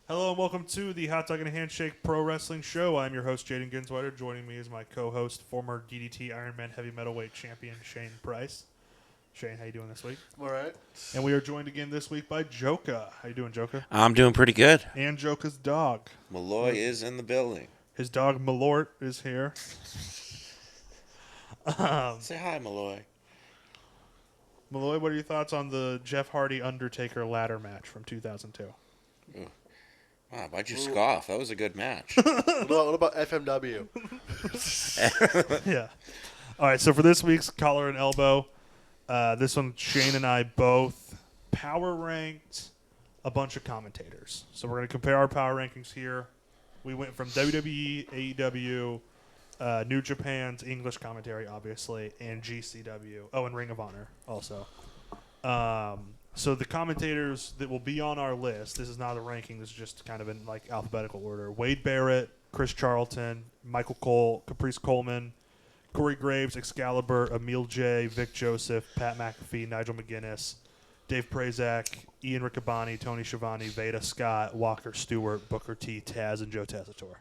Hello and welcome to the Hot Dog and Handshake Pro Wrestling Show. I'm your host, Jayden Ginsweider. Joining me is my co-host, former DDT Ironman Heavy Metalweight Champion Shane Price. Shane, how you doing this week? I'm all right. And we are joined again this week by Joka. How you doing, Joka? I'm doing pretty good. And Joka's dog. Malloy is in the building. His dog Malort is here. Say hi, Malloy. Malloy, what are your thoughts on the Jeff Hardy Undertaker ladder match from 2002? Wow, why'd you scoff? That was a good match. What about FMW? Yeah. All right, so for this week's Collar and Elbow, this one, Shane and I both power ranked a bunch of commentators. So we're going to compare our power rankings here. We went from WWE, AEW, New Japan's English commentary, obviously, and GCW. Oh, and Ring of Honor also. So the commentators that will be on our list, this is not a ranking, this is just kind of in like alphabetical order. Wade Barrett, Chris Charlton, Michael Cole, Caprice Coleman, Corey Graves, Excalibur, Emil J, Vic Joseph, Pat McAfee, Nigel McGuinness, Dave Prazak, Ian Riccaboni, Tony Schiavone, Veda Scott, Walker Stewart, Booker T, Taz, and Joe Tessitore.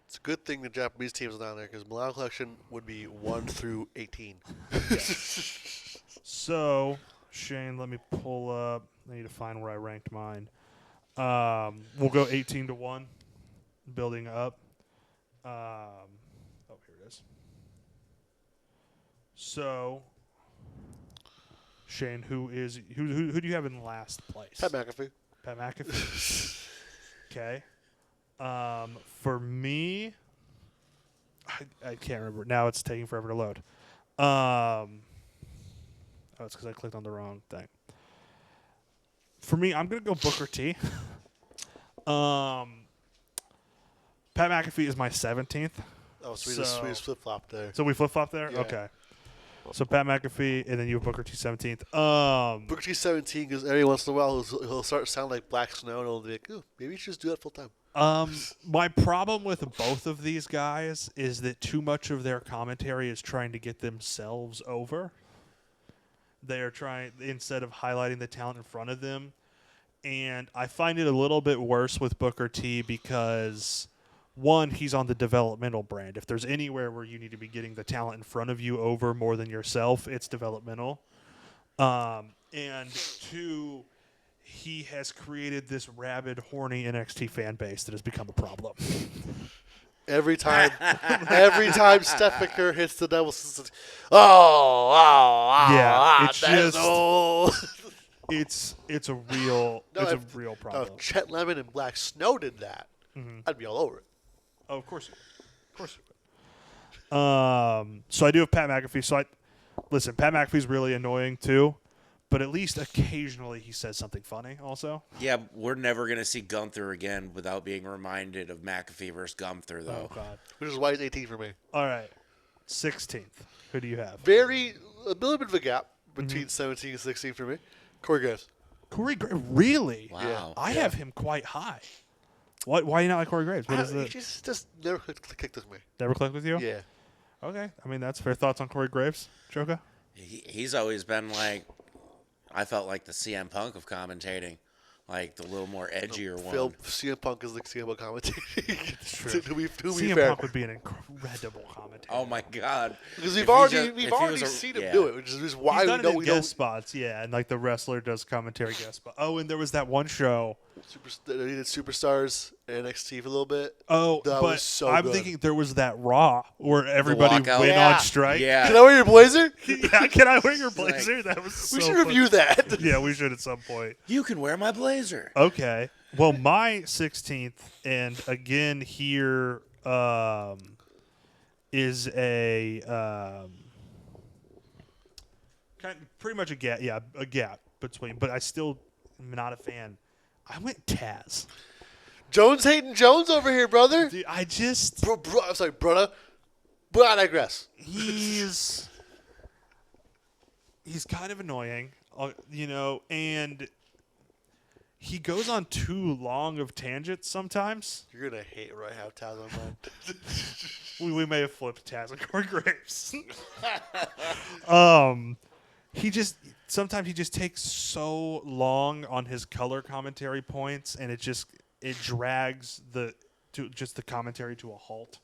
It's a good thing the Japanese team's down there because Milan Collection would be 1 through 18. Yeah. So, Shane, let me pull up. I need to find where I ranked mine. We'll go 18 to 1, building up. Oh, here it is. So, Shane, who do you have in last place? Pat McAfee. Pat McAfee. Okay. For me, I can't remember. Now it's taking forever to load. Oh, it's because I clicked on the wrong thing. For me, I'm going to go Booker T. Pat McAfee is my 17th. Oh, so we just flip-flopped there. So we flip-flop there? Yeah. Okay. So Pat McAfee, and then you have Booker T 17th. Booker T 17 because every once in a while he'll start to sound like Black Snow and he'll be like, ooh, maybe you should just do that full-time. My problem with both of these guys is that too much of their commentary is trying to get themselves over. They are trying, instead of highlighting the talent in front of them. And I find it a little bit worse with Booker T because, one, he's on the developmental brand. If there's anywhere where you need to be getting the talent in front of you over more than yourself, it's developmental. And two, he has created this rabid, horny NXT fan base that has become a problem. Every time Steph McCurry hits the double, yeah, it's just it's a real problem. If Chet Lemon and Black Snow did that, I'd be all over it. Oh, of course you would. So I do have Pat McAfee. So listen, Pat McAfee's really annoying too, but at least occasionally he says something funny also. Yeah, we're never going to see Gunther again without being reminded of McAfee versus Gunther, though. Oh, God. Which is why it's 18 for me. All right. 16th. Who do you have? A little bit of a gap between 17 and 16 for me. Corey Graves. Corey Graves. Really? Wow. Yeah. I have him quite high. Why do you not like Corey Graves? What is He it? just never clicked with me. Never clicked with you? Yeah. Okay. I mean, that's fair. Thoughts on Corey Graves, Joka? He's always been like, I felt like the CM Punk of commentating. Like the little more edgier one. CM Punk is like CM Punk commentating. True. to be CM fair. Punk would be an incredible commentator. Oh, my God. Because If we've he already just- seen him yeah. do it, which is why He's done it in we guest know. spots, yeah, and like the wrestler does commentary guest spot. Oh, and there was that one show. He did Superstars and NXT for a little bit. Oh, That but was so I'm good. thinking there was that Raw where everybody walkout. went Yeah. on strike. Yeah. Can I wear your blazer? Yeah, can I wear your blazer? That was so We should funny. review that. Yeah, we should at some point. You can wear my blazer. Okay. Well, my 16th, and again here is a pretty much a gap. Yeah, a gap between. But I still am not a fan. I went Taz. Jones hating Jones over here, brother. Dude, I just I'm sorry, brother. But I digress. he's kind of annoying, and he goes on too long of tangents sometimes. You're gonna hate right how Taz on mine. We may have flipped Taz and Corey Graves. Sometimes he just takes so long on his color commentary points, and it just it drags the commentary to a halt,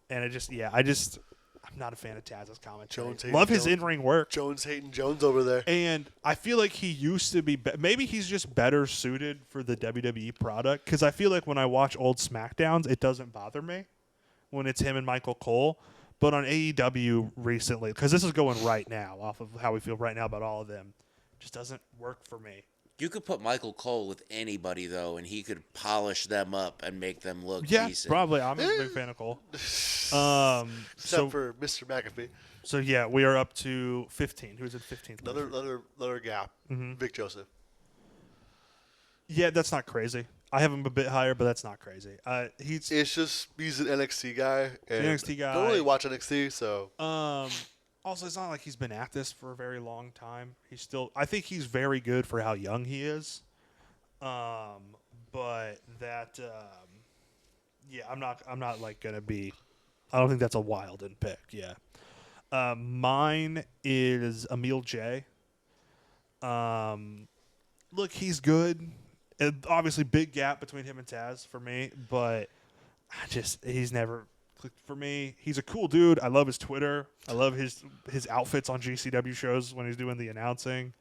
and I'm not a fan of Taz's commentary. Love his in-ring work. Jones hating Jones over there. And I feel like he used to be maybe he's just better suited for the WWE product, because I feel like when I watch old SmackDowns, it doesn't bother me when it's him and Michael Cole. But on AEW recently, because this is going right now off of how we feel right now about all of them, just doesn't work for me. You could put Michael Cole with anybody, though, and he could polish them up and make them look Yeah, decent. probably. I'm a big fan of Cole. Except for Mr. McAfee. So, yeah, we are up to 15. Who's at 15th? Another gap. Vic Joseph. Yeah, that's not crazy. I have him a bit higher, but that's not crazy. He's an NXT guy. And NXT guy. Don't really watch NXT, so. Also, it's not like he's been at this for a very long time. I think he's very good for how young he is. But that, I'm not like gonna be. I don't think that's a Wilden pick. Yeah. Mine is Emil J. Look, he's good. And obviously, big gap between him and Taz for me, but he's never clicked for me. He's a cool dude. I love his Twitter. I love his outfits on GCW shows when he's doing the announcing.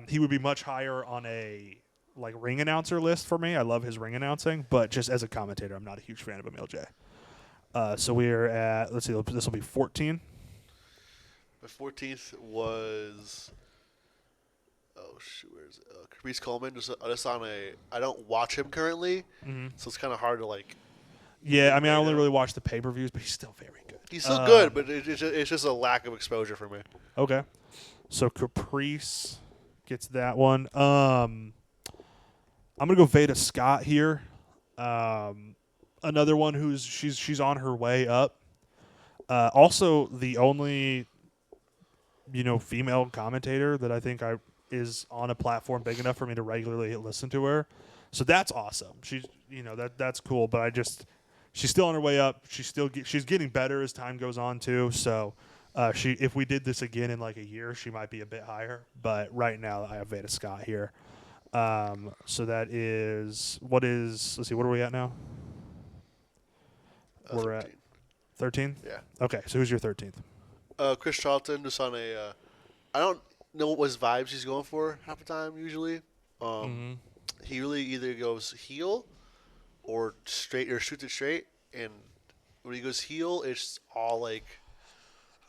He would be much higher on a ring announcer list for me. I love his ring announcing, but just as a commentator, I'm not a huge fan of Emil J. So we're at, let's see, this will be 14. My 14th was, oh shoot, where is it? Caprice Coleman. Just on I don't watch him currently, so it's kind of hard to Yeah, I mean, I only really watch the pay-per-views, but he's still very good. He's still good, but it's just a lack of exposure for me. Okay. So Caprice gets that one. I'm going to go Veda Scott here. Another one she's on her way up. Also, the only, female commentator that I think is on a platform big enough for me to regularly listen to her. So that's awesome. She's, that's cool, but she's still on her way up. She's getting better as time goes on too. So if we did this again in like a year, she might be a bit higher. But right now I have Veda Scott here. So that is let's see, what are we at now? We're 13. At 13? Yeah. Okay, so who's your 13th? Chris Charlton, just on a I don't know what vibes he's going for half the time usually. He really either goes heel or straight or shoots it straight, and when he goes heel, it's all I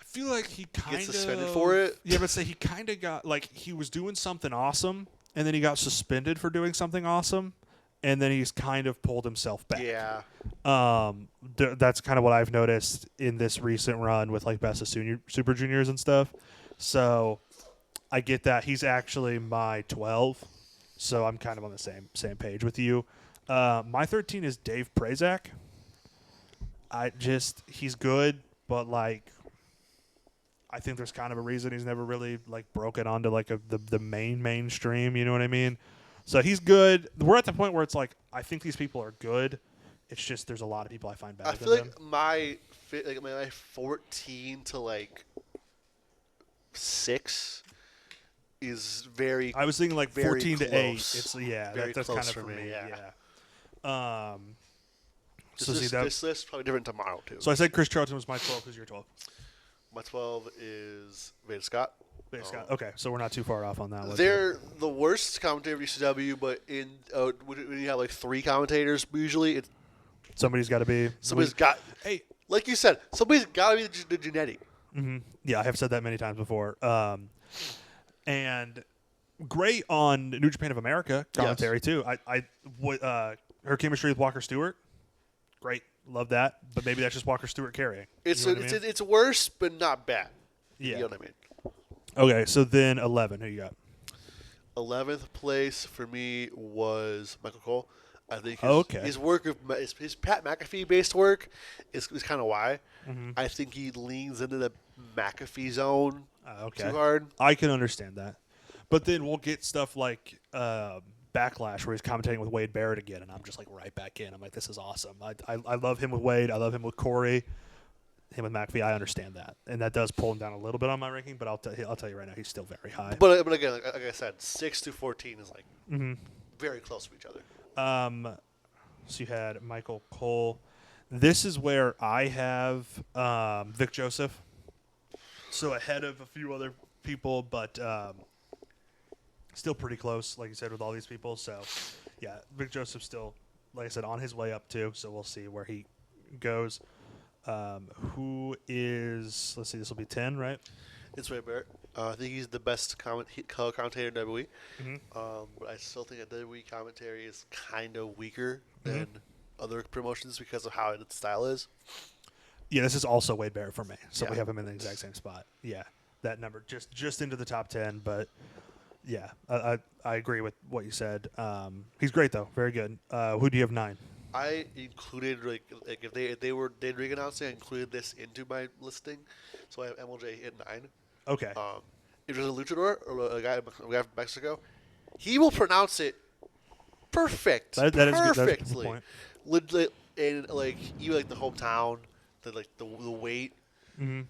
feel like he kind of gets suspended for it. Yeah, but say he kind of got he was doing something awesome, and then he got suspended for doing something awesome, and then he's kind of pulled himself back. Yeah. That's kind of what I've noticed in this recent run with Best of Super Juniors and stuff. So I get that. He's actually my 12, so I'm kind of on the same page with you. My 13 is Dave Prazak. He's good, but I think there's kind of a reason he's never really broken onto the mainstream. You know what I mean? So he's good. We're at the point where it's I think these people are good. It's just there's a lot of people I find better. I feel my 14 to 6 is very. I was thinking 14 to 8. It's very that's close kind of for me. Yeah. This list probably different tomorrow too. So I said Chris Charlton was my 12. Who's your 12? My 12 is Veda Scott. Veda Scott. Okay, so we're not too far off on that one. They're the worst commentator of ECW, but when you have 3 commentators, usually it's somebody's got to be. Somebody's got. Hey, like you said, somebody's got to be the genetic. Mm-hmm. Yeah, I have said that many times before. And great on New Japan of America commentary too. Her chemistry with Walker Stewart, great, love that. But maybe that's just Walker Stewart carrying. It's worse, but not bad. Yeah, you know what I mean. Okay, so then 11. Who you got? 11th place for me was Michael Cole. I think his work of his Pat McAfee based work is kind of why. Mm-hmm. I think he leans into the McAfee zone too hard. I can understand that, but then we'll get stuff like Backlash where he's commentating with Wade Barrett again, and I'm just right back in. I'm this is awesome. I love him with Wade. I love him with Corey. Him with McAfee, I understand that, and that does pull him down a little bit on my ranking. But I'll tell you right now, he's still very high. But again, like I said, 6 to 14 is very close to each other. So you had Michael Cole. This is where I have Vic Joseph. So ahead of a few other people, but still pretty close, like you said, with all these people. So, yeah, Vic Joseph's still, like I said, on his way up too. So we'll see where he goes. Who is? Let's see. This will be 10, right? It's Ray Barrett. I think he's the best color commentator in WWE. Mm-hmm. But I still think that WWE commentary is kind of weaker than other promotions because of how its style is. Yeah, this is also Wade Barrett for me. So Yeah. we have him in the exact same spot. Yeah, that number just into the top 10, but. Yeah, I agree with what you said. He's great though, very good. Who do you have 9? I included like if they did ring announcing, I included this into my listing, so I have MLJ at 9. Okay. If there's a luchador or a guy from Mexico, he will pronounce it perfect. That is good. That's a good perfectly. point. Legit, and like even like the hometown, the weight. Mm-hmm.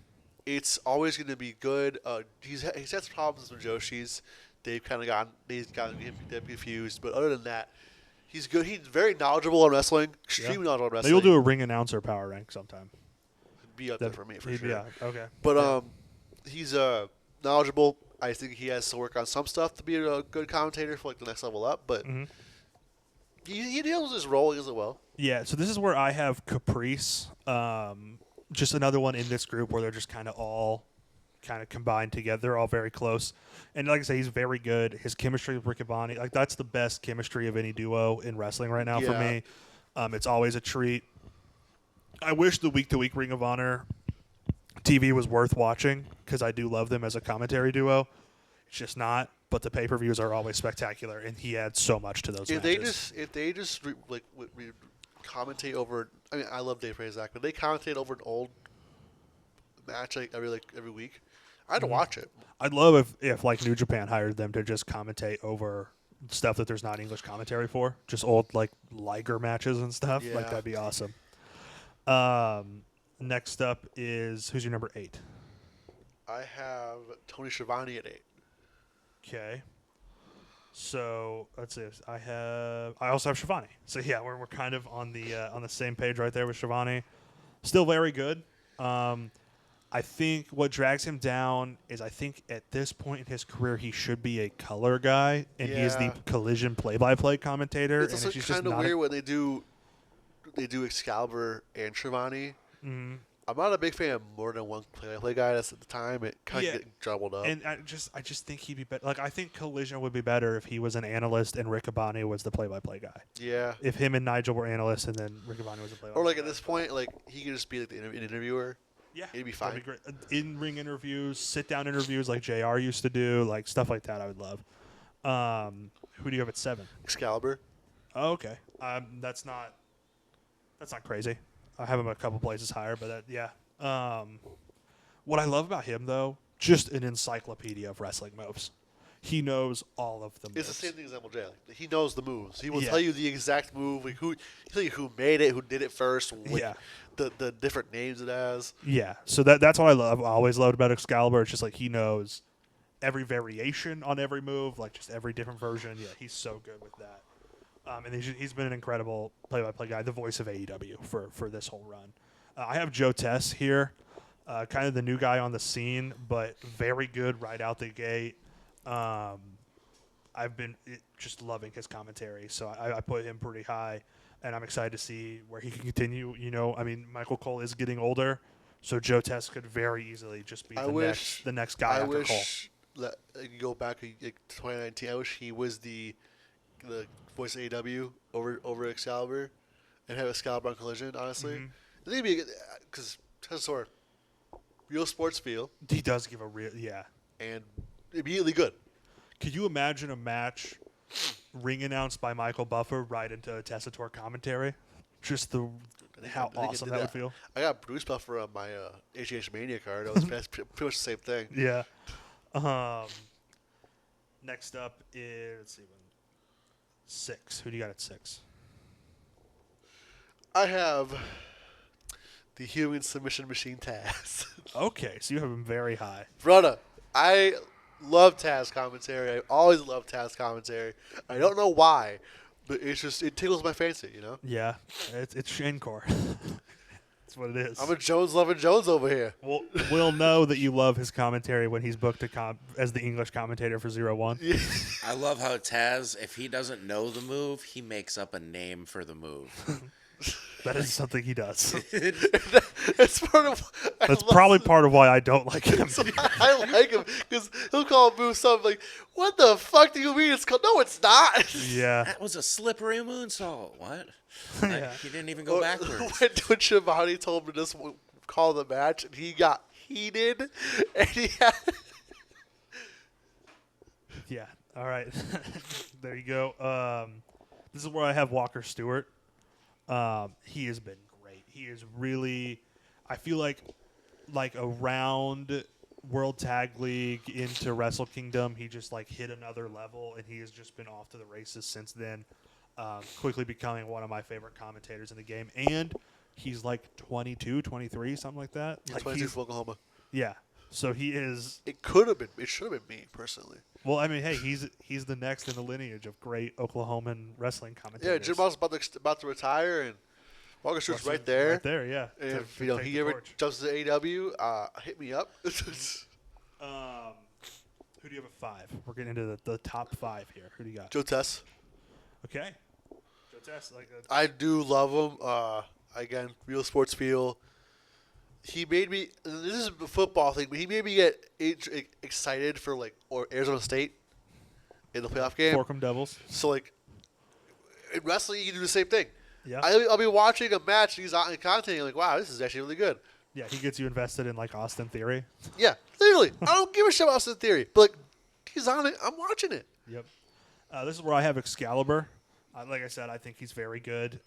It's always going to be good. He's had some problems with Joshi's. They've gotten confused, but other than that, he's good. He's very knowledgeable on wrestling, extremely knowledgeable on wrestling. Maybe we'll do a ring announcer power rank sometime. Be up there for me for sure. Yeah, okay. But he's knowledgeable. I think he has to work on some stuff to be a good commentator for like the next level up. But he deals with his role. He does it well. Yeah, so this is where I have Caprice. Just another one in this group where they're just kind of all kind of combined together. They're all very close. And like I say, he's very good. His chemistry with Riccaboni, like that's the best chemistry of any duo in wrestling right now for me. It's always a treat. I wish the week-to-week Ring of Honor TV was worth watching because I do love them as a commentary duo. It's just not. But the pay-per-views are always spectacular, and he adds so much to those matches. If they just commentate over, I mean, I love Dave Razak, but they commentate over an old match every week. I'd watch it. I'd love if like New Japan hired them to just commentate over stuff that there's not English commentary for, just old like Liger matches and stuff. Yeah. Like that'd be awesome. Next up is who's your number 8? I have Tony Schiavone at 8. Okay. So let's see. I also have Schiavone. So yeah, we're kind of on the same page right there with Schiavone. Still very good. I think what drags him down is I think at this point in his career he should be a color guy, and he is the Collision play-by-play commentator. It's also kind of weird when they do Excalibur and Schiavone. Mm-hmm. I'm not a big fan of more than one play-by-play guy. That's at the time it kind of get jumbled up. And I just think he'd be better. Like I think Collision would be better if he was an analyst and Riccaboni was the play-by-play guy. Yeah. If him and Nigel were analysts and then Riccaboni was the play-by-play. Or like at this point, like he could just be like an interviewer. Yeah, it'd be fine. That'd be great. In-ring interviews, sit-down interviews like JR used to do, like stuff like that. I would love. Who do you have at 7? Excalibur. Oh, okay. That's not crazy. I have him a couple places higher, but what I love about him though, just an encyclopedia of wrestling moves. He knows all of the moves. It's the same thing as MLJ. Like, he knows the moves. He will tell you the exact move. Like he'll tell you who made it, who did it first. The different names it has. Yeah. So that's what I love. I always loved about Excalibur. It's just like he knows every variation on every move, like just every different version. Yeah, he's so good with that. And he's been an incredible play-by-play guy, the voice of AEW for this whole run. I have Joe Tess here, kind of the new guy on the scene, but very good right out the gate. I've been just loving his commentary, so I put him pretty high, and I'm excited to see where he can continue. You know, I mean, Michael Cole is getting older, so Joe Tess could very easily just be the next guy after Cole. I wish that you go back to 2019. I wish he was the voice of AEW over Excalibur, and have Excalibur on Collision. Honestly, I think it'd be because Tess sort of real sports feel. He does give a real and immediately good. Could you imagine a match ring announced by Michael Buffer right into a Tessitore commentary? Just how awesome that would feel. I got Bruce Buffer on my HH Mania card. It was pretty much the same thing. Yeah. Next up is, let's see, 6. Who do you got at 6? I have the Human Submission Machine Taz. Okay, so you have him very high. Brother, I love Taz commentary. I always love Taz commentary. I don't know why, But it tickles my fancy, you know. Yeah, it's Shane Core. That's what it is. I'm a Jones-loving Jones over here. We'll know that you love his commentary when he's booked as the English commentator for 0-1. Yeah. I love how Taz, if he doesn't know the move, he makes up a name for the move. That is something he does. That's part of. That's probably part of why I don't like him. I like him because he'll call a move something like, "What the fuck do you mean it's called?" No, it's not. Yeah. That was a slippery moonsault. What? Yeah. He didn't even go backwards. When Shivani told him to just call the match, and he got heated, and he had. Yeah. All right. There you go. This is where I have Walker Stewart. He has been great. He is really, I feel like around World Tag League into Wrestle Kingdom, he just like hit another level, and he has just been off to the races since then, quickly becoming one of my favorite commentators in the game. And he's like 22, 23, something like that. Like 22 from Oklahoma. Yeah. So he is. It could have been. It should have been me personally. Well, I mean, hey, he's the next in the lineage of great Oklahoman wrestling commentators. Yeah, Jim Ross about to retire, and Walker Stewart's right there. Right there, yeah. And if To take he the ever torch. jumps to AEW, hit me up. Who do you have at 5? We're getting into the top 5 here. Who do you got? Joe Tess. Okay. Joe Tess, like I do love him. Again, real sports feel. He made me. This is a football thing, but he made me get excited for or Arizona State in the playoff game. Forkham Devils. So in wrestling, you can do the same thing. Yeah. I'll be watching a match, and he's out and commentating. Like, wow, this is actually really good. Yeah, he gets you invested in like Austin Theory. Yeah, literally. I don't give a shit about Austin Theory, but he's on it. I'm watching it. Yep. This is where I have Excalibur. Like I said, I think he's very good.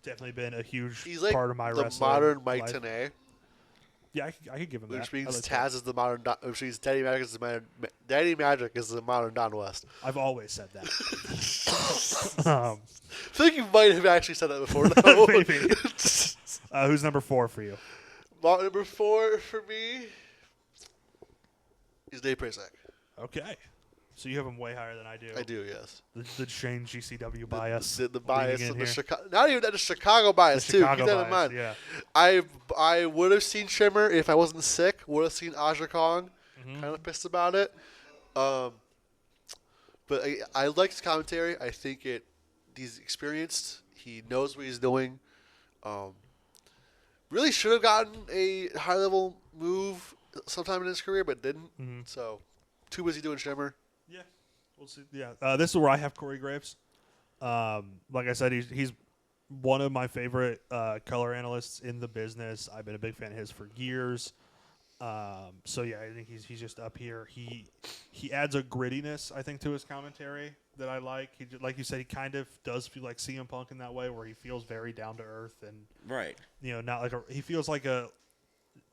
Definitely been a huge He's like part of my the wrestling modern Mike life. Tenay, Yeah, I could give him that. which means I like Taz is the modern. Which means Daddy Magic is the modern. Daddy Magic is the modern Don West. that. I've always said that. I think you might have actually said that before. Though. Maybe. Who's number 4 for you? Number 4 for me is Dave Prazak. Okay. So you have him way higher than I do. I do, yes. The Shane GCW bias. The bias leading of in the here. Chicago. Not even that, the Chicago bias The too. Chicago Keep that in bias, mind. yeah. I would have seen Shimmer if I wasn't sick. Would have seen Aja Kong. Mm-hmm. Kind of pissed about it. But I like his commentary. I think he's experienced. He knows what he's doing. Really should have gotten a high level move sometime in his career, but didn't. Mhm. So too busy doing Shimmer. Yeah. We'll see. Yeah. This is where I have Corey Graves. Like I said, he's one of my favorite color analysts in the business. I've been a big fan of his for years. So yeah, I think he's just up here. He adds a grittiness, I think, to his commentary that I like. Like you said, he kind of does feel like CM Punk in that way, where he feels very down to earth and Right. not like he feels like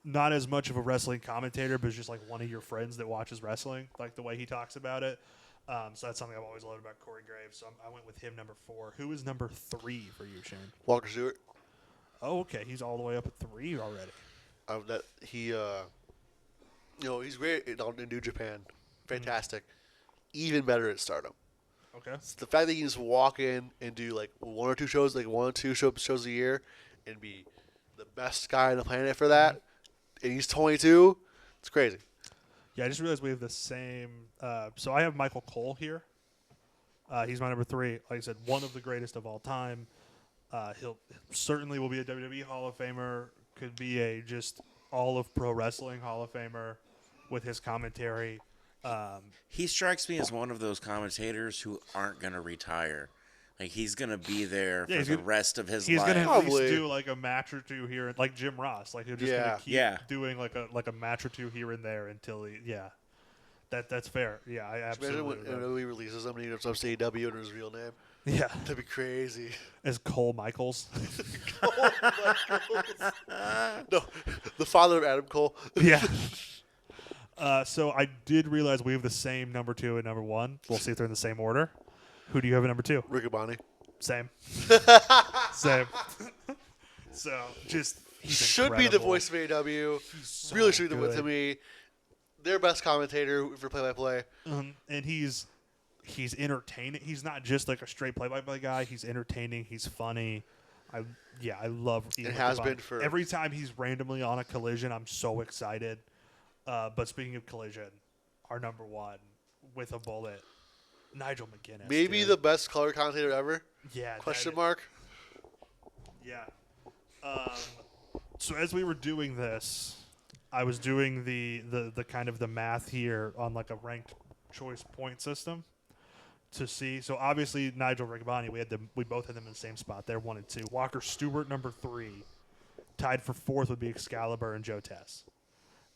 not as much of a wrestling commentator, but just like one of your friends that watches wrestling, like the way he talks about it. So that's something I've always loved about Corey Graves. So I went with him number 4. Who is number 3 for you, Shane? Walker Stewart. Oh, okay. He's all the way up at 3 already. He's great in New Japan. Fantastic. Even better at Stardom. Okay. It's the fact that he can just walk in and do one or two shows a year and be the best guy on the planet for that, and he's 22, it's crazy. Yeah, I just realized we have the same. So I have Michael Cole here. He's my number 3. Like I said, one of the greatest of all time. He'll certainly will be a WWE Hall of Famer. Could be a just all of pro wrestling Hall of Famer with his commentary. He strikes me as one of those commentators who aren't going to retire. Like, he's going to be there for the rest of his life. He's going to at Probably. least do like a match or two here, like Jim Ross. Like he'll just gonna keep doing like a match or two here and there until he. Yeah, that's fair. Yeah, I absolutely. Imagine when he releases him and he goes up to AEW under his real name. Yeah, That'd be crazy. as Cole Michaels. No, the father of Adam Cole. Yeah. So I did realize we have the same number 2 and number 1. We'll see if they're in the same order. Who do you have at number 2? Riccaboni. Same. Same. So just he's Should be the incredible. voice of AEW. So Really should be the good. to me. Their best commentator for play-by-play. And he's he's entertaining. He's not just like a straight play-by-play guy. He's entertaining. He's funny. I love. It has been for every time he's randomly on a Collision. I'm so excited. But speaking of Collision, our number one with a bullet, Nigel McGuinness. Maybe the best color commentator ever. Yeah. Question mark. Yeah. So as we were doing this, I was doing the kind of the math here on like a ranked choice point system to see. So obviously Nigel Riccaboni, we both had them in the same spot. They're 1 and 2. Walker Stewart number 3, tied for 4th would be Excalibur and Joe Tess,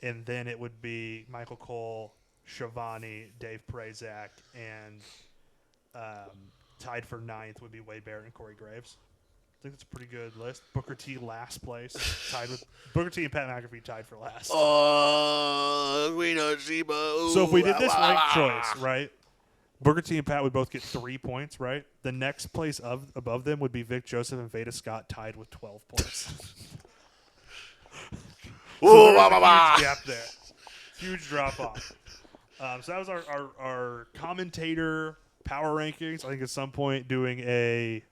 and then it would be Michael Cole, Schiavone, Dave Prazak, and tied for 9th would be Wade Barrett and Corey Graves. I think that's a pretty good list. Booker T last place, tied with Booker T and Pat McAfee tied for last. We know Zebo. So if we did this ranked choice, right? Booker T and Pat would both get 3 points, right? The next place above them would be Vic Joseph and Veda Scott tied with 12 points. So there's a huge gap there. Huge drop off. So that was our commentator power rankings. I think at some point doing a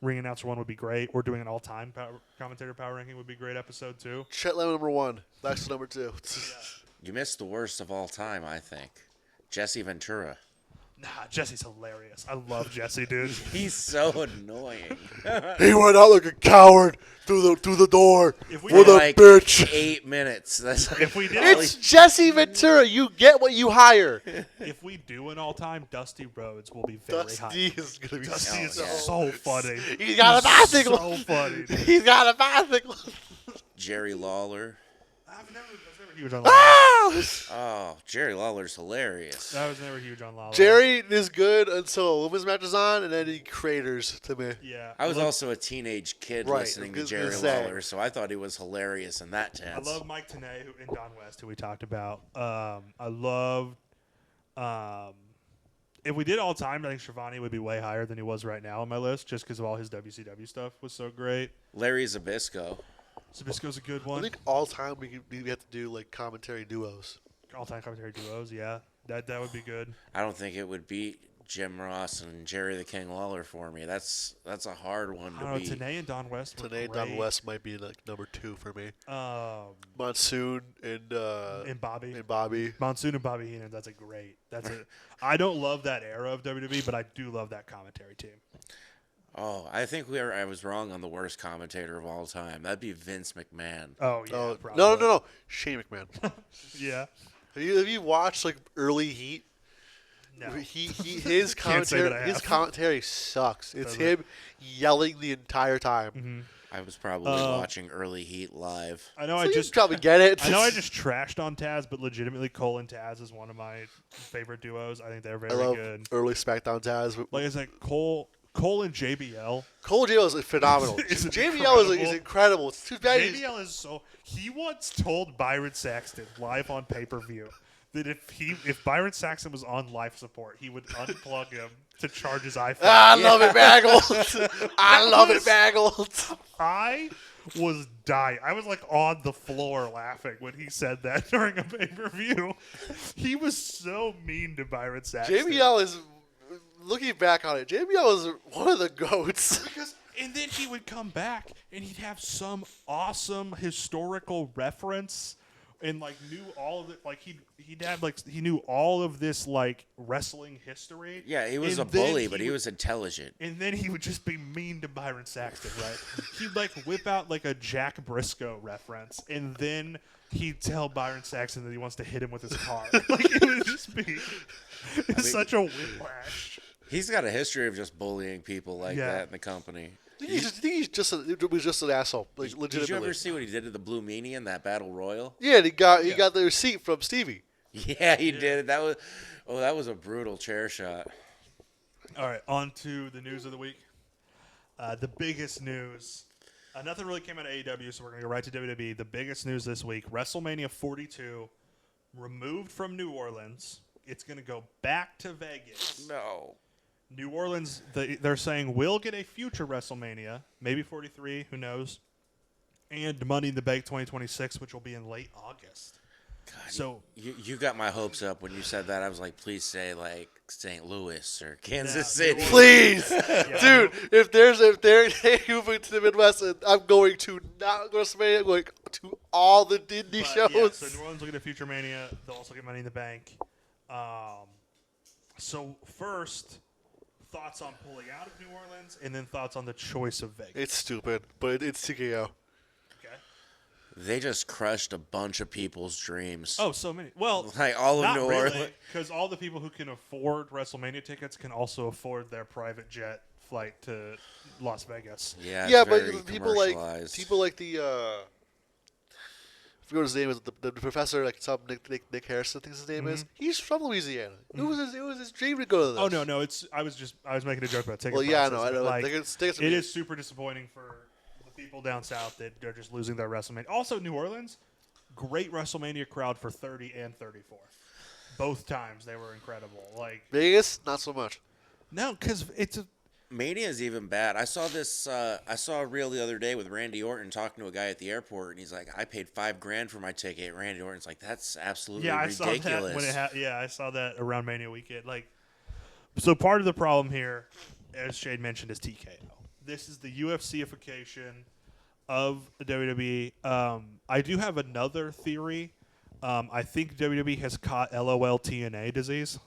ring announcer one would be great. Or doing an all-time commentator power ranking would be a great episode too. Chet Lemon number 1. Lex number 2. Yeah. You missed the worst of all time, I think. Jesse Ventura. Nah, Jesse's hilarious. I love Jesse, dude. He's so annoying. He went out like a coward through the door If we with did a like bitch. 8 minutes. That's like If we did, It's Jesse Ventura. You get what you hire. if we do an all-time, Dusty Rhodes will be very high. Dusty is gonna be Dusty is yeah. so funny. He's got a bicycle. So funny. Dude. He's got a bicycle. Jerry Lawler. I was never huge on Lawler. Oh, Jerry Lawler's hilarious. I was never huge on Lawler. Jerry is good until a women's match is on, and then he craters to me. Yeah. I was also a teenage kid Right, listening to I was Jerry gonna say. Lawler, so I thought he was hilarious in that I tense. love Mike Tenay and Don West, who we talked about. I love. If we did all time, I think Schiavone would be way higher than he was right now on my list, just because of all his WCW stuff was so great. Larry Zbyszko. Zabisco's a good I one. think all time we have to do like commentary duos. All-time commentary duos, yeah, that would be good. I don't think it would beat Jim Ross and Jerry the King Lawler for me. That's a hard one I to don't know. beat. Tenay and Don West were Today, great. Don West might be like number 2 for me. Monsoon and Bobby. Monsoon and Bobby Heenan. That's a great. I don't love that era of WWE, but I do love that commentary team. Oh, I think I was wrong on the worst commentator of all time. That'd be Vince McMahon. Oh yeah. Oh probably. no, Shane McMahon. Yeah. Have you watched like early Heat? No. His Can't say that I his have. commentary sucks. It's Does it? him yelling the entire time. Mm-hmm. I was probably watching Early Heat live. I know. So I you just probably get it. I know I just trashed on Taz, but legitimately Cole and Taz is one of my favorite duos. I think they're very I love good. early SmackDown Taz. Like I said, Cole and JBL. Cole JBL is phenomenal. Is JBL is incredible. It's too bad. JBL is so. He once told Byron Saxton live on pay-per-view that if Byron Saxton was on life support, he would unplug him to charge his iPhone. I love it, Bagels. I love it, Bagels. I was dying. I was like on the floor laughing when he said that during a pay-per-view. He was so mean to Byron Saxton. JBL is, looking back on it, JBL is one of the GOATs. And then he would come back and he'd have some awesome historical reference and like knew all of it. Like he'd have like he knew all of this like wrestling history. Yeah, he was And a then bully, but he was intelligent. And then he would just be mean to Byron Saxton, right? He'd like whip out like a Jack Briscoe reference, and then he'd tell Byron Saxton that he wants to hit him with his car. Like it would just be such a whiplash. He's got a history of just bullying people like Yeah. that in the company. I think he's just an asshole. Like legitimately. Did you ever see what he did to the Blue Meanie in that Battle Royal? Yeah, and he got the receipt from Stevie. Yeah, he did. That was a brutal chair shot. All right, on to the news of the week. The biggest news. Nothing really came out of AEW, so we're going to go right to WWE. The biggest news this week, WrestleMania 42, removed from New Orleans. It's going to go back to Vegas. No. New Orleans, they're saying, will get a future WrestleMania, maybe 43, who knows, and Money in the Bank 2026, which will be in late August. God, So you got my hopes up when you said that. I was like, please say like St. Louis or Kansas Yeah, City. Please, Yeah, dude. If they're moving to the Midwest, I'm going to not go to WrestleMania. I'm going to all the indie shows. Yeah, so New Orleans will get a Future Mania. They'll also get Money in the Bank. So first, thoughts on pulling out of New Orleans, and then thoughts on the choice of Vegas. It's stupid, but it's TKO. Okay. They just crushed a bunch of people's dreams. Oh, so many. Well, Like all of not New really, Orleans. because all the people who can afford WrestleMania tickets can also afford their private jet flight to Las Vegas. Yeah, Yeah, it's but very people like commercialized. the. I forgot what his name is. The professor, like some Nick Harrison, I think his name is. He's from Louisiana. It was his dream to go to this. Oh no, I was making a joke about ticket Well, yeah, I prices, know. but, like, Tickets it is super disappointing for the people down south that they're just losing their WrestleMania. Also, New Orleans, great WrestleMania crowd for 30 and 34. Both times they were incredible. Like Vegas, not so much. no, because it's a Mania is even bad. I saw this. I saw a reel the other day with Randy Orton talking to a guy at the airport, and he's like, "I paid $5,000 for my ticket." Randy Orton's like, "That's absolutely I ridiculous." saw that when I saw that around Mania weekend. Like, so part of the problem here, as Shane mentioned, is TKO. This is the UFCification of WWE. I do have another theory. I think WWE has caught LOL TNA disease.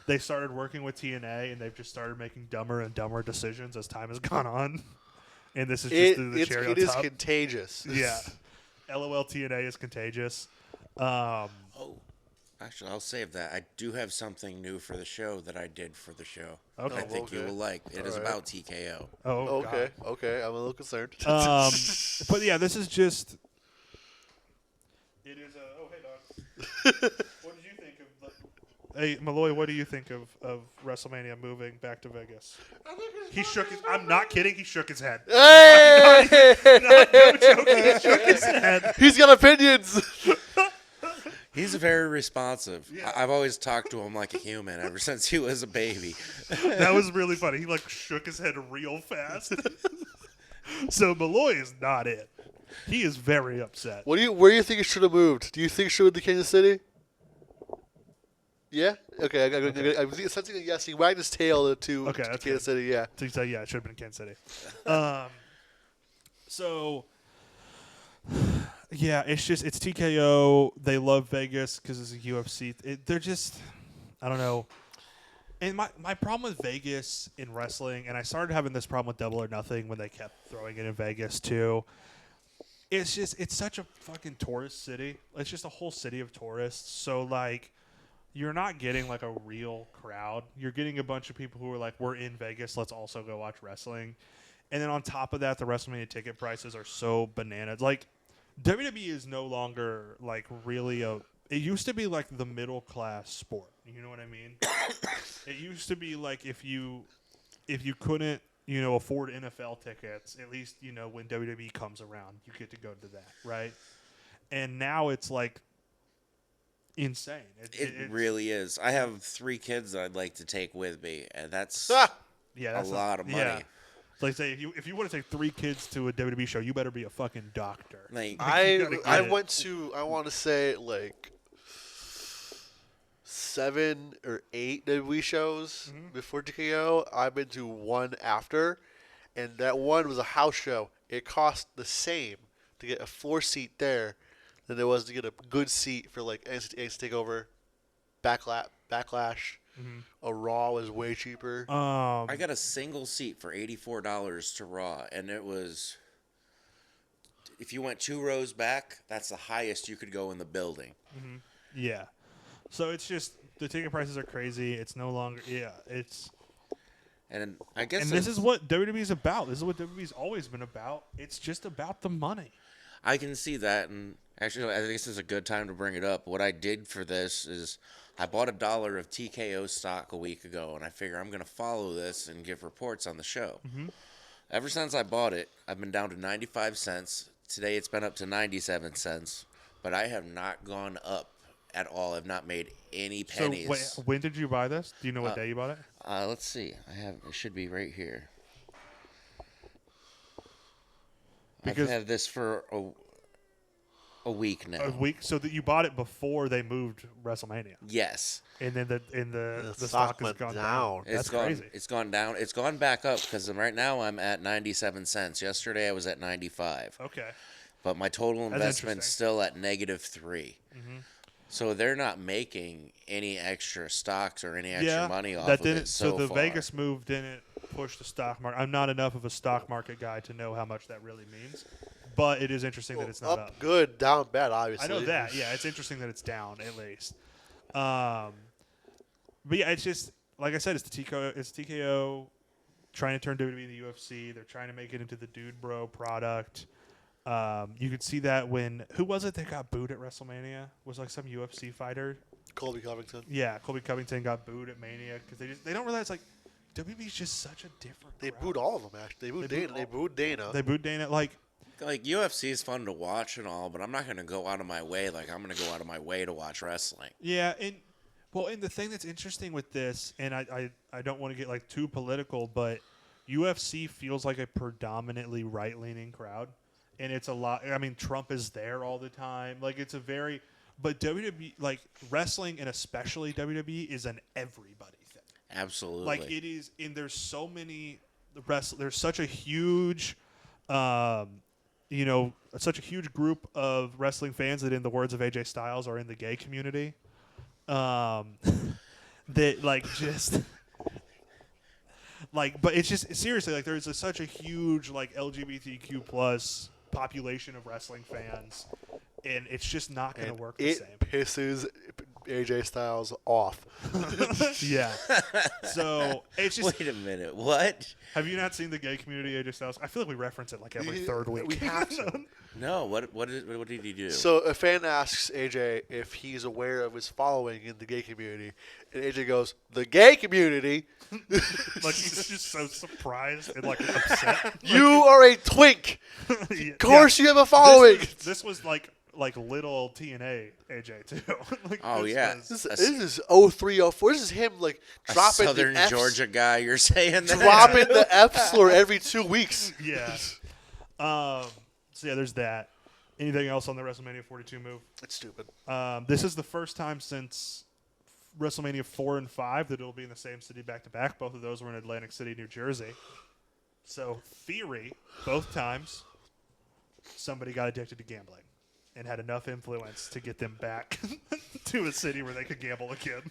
They started working with TNA, and they've just started making dumber and dumber decisions as time has gone on. And this is just the cherry on top. It is contagious. Yeah. LOL TNA is contagious. Oh, actually, I'll save that. I do have something new for the show that I did for the show. Okay. I think you will like. It is about TKO. Oh, Okay. God. Okay. I'm a little concerned. But yeah, this is just. It is a. Oh, hey, dog. What did you think of? Hey, Malloy, what do you think of WrestleMania moving back to Vegas? He shook his. I'm not kidding. He shook his head. Hey! No joking. He shook his head. He's got opinions. He's very responsive. Yeah. I've always talked to him like a human ever since he was a baby. That was really funny. He like shook his head real fast. So Malloy is not it. He is very upset. Where do you think it should have moved? Do you think it should have moved to Kansas City? Yeah. Okay. I'm sensing a yes. He wagged his tail to Kansas good. City. Yeah. So yeah, it should have been Kansas City. So yeah, it's TKO. They love Vegas because it's a UFC. They're just, I don't know. And my problem with Vegas in wrestling, and I started having this problem with Double or Nothing when they kept throwing it in Vegas too. It's such a fucking tourist city. It's just a whole city of tourists. So like, you're not getting like a real crowd. You're getting a bunch of people who are like, we're in Vegas, let's also go watch wrestling. And then on top of that, the WrestleMania ticket prices are so bananas. Like, WWE is no longer like really it used to be like the middle class sport. You know what I mean? It used to be like if you couldn't, afford NFL tickets, at least, when WWE comes around, you get to go to that, right? And now it's like insane. It really is. I have 3 kids that I'd like to take with me, and that's Ah! a lot of money. Yeah. So like say if you want to take 3 kids to a WWE show, you better be a fucking doctor. Like, I went to, I want to say like 7 or 8 WWE shows before TKO. I've been to one after, and that one was a house show. It cost the same to get a floor seat there than it was to get a good seat for like NXT TakeOver, Backlash. A Raw was way cheaper. I got a single seat for $84 to Raw, and it was, if you went 2 rows back, that's the highest you could go in the building. Yeah. So it's just the ticket prices are crazy. It's no longer it's. And I guess this is what WWE's about. This is what WWE's always been about. It's just about the money. I can see that, and actually, I think this is a good time to bring it up. What I did for this is I bought $1 of TKO stock a week ago, and I figure I'm going to follow this and give reports on the show. Ever since I bought it, I've been down to 95 cents. Today it's been up to 97 cents, but I have not gone up at all. I've not made any pennies. So wait, when did you buy this? Do you know what day you bought it? Let's see. It should be right here. Because I've had this for A week now. A week, so that you bought it before they moved WrestleMania, Yes. and then the stock has went gone down. That's It's gone, crazy. It's gone down. It's gone back up because right now I'm at 97 cents. Yesterday I was at 95. Okay. But my total That's investment's interesting. still at -3. Mm-hmm. So they're not making any extra stocks or any extra Yeah, money off that of didn't. it So the far. Vegas move didn't push the stock market. I'm not enough of a stock market guy to know how much that really means, but it is interesting that it's not up. Good, down bad, obviously. I know that. Yeah, it's interesting that it's down at least. But yeah, it's just like I said, it's the TKO. It's TKO trying to turn WWE into UFC. They're trying to make it into the Dude Bro product. You could see that when who was it that got booed at WrestleMania? Was like some UFC fighter. Colby Covington. Yeah, Colby Covington got booed at Mania because they don't realize like WWE is just such a different. They crowd. booed all of them, actually. They booed Dana. They booed Dana. They booed Dana like. Like UFC is fun to watch and all, but I'm not gonna go out of my way. Like I'm gonna go out of my way to watch wrestling. Yeah, and the thing that's interesting with this, and I don't want to get like too political, but UFC feels like a predominantly right-leaning crowd, and it's a lot. I mean, Trump is there all the time. Like it's a very, but WWE, like wrestling and especially WWE, is an everybody thing. Absolutely. Like it is, and there's so many There's such a huge. Such a huge group of wrestling fans that, in the words of AJ Styles, are in the gay community. That like just like, but it's just seriously like there's such a huge like LGBTQ plus population of wrestling fans, and it's just not going to work the same. It pisses AJ Styles off. Yeah. So it's just. Wait a minute. What? Have you not seen the gay community, AJ Styles? I feel like we reference it like every third week. We have to. No. What did he do? So a fan asks AJ if he's aware of his following in the gay community, and AJ goes, "The gay community." Like he's just so surprised and like upset. You are a twink. Yeah. Of course, you have a following. This was like little TNA AJ too. Like, Oh, yeah. This is 0304. This is him like a dropping Southern the F's, Georgia guy. You're saying that? dropping the F slur every 2 weeks. Yeah. So yeah, there's that. Anything else on the WrestleMania 42 move? It's stupid. This is the first time since WrestleMania 4 and 5 that it'll be in the same city back to back. Both of those were in Atlantic City, New Jersey. So theory, both times, somebody got addicted to gambling and had enough influence to get them back to a city where they could gamble again.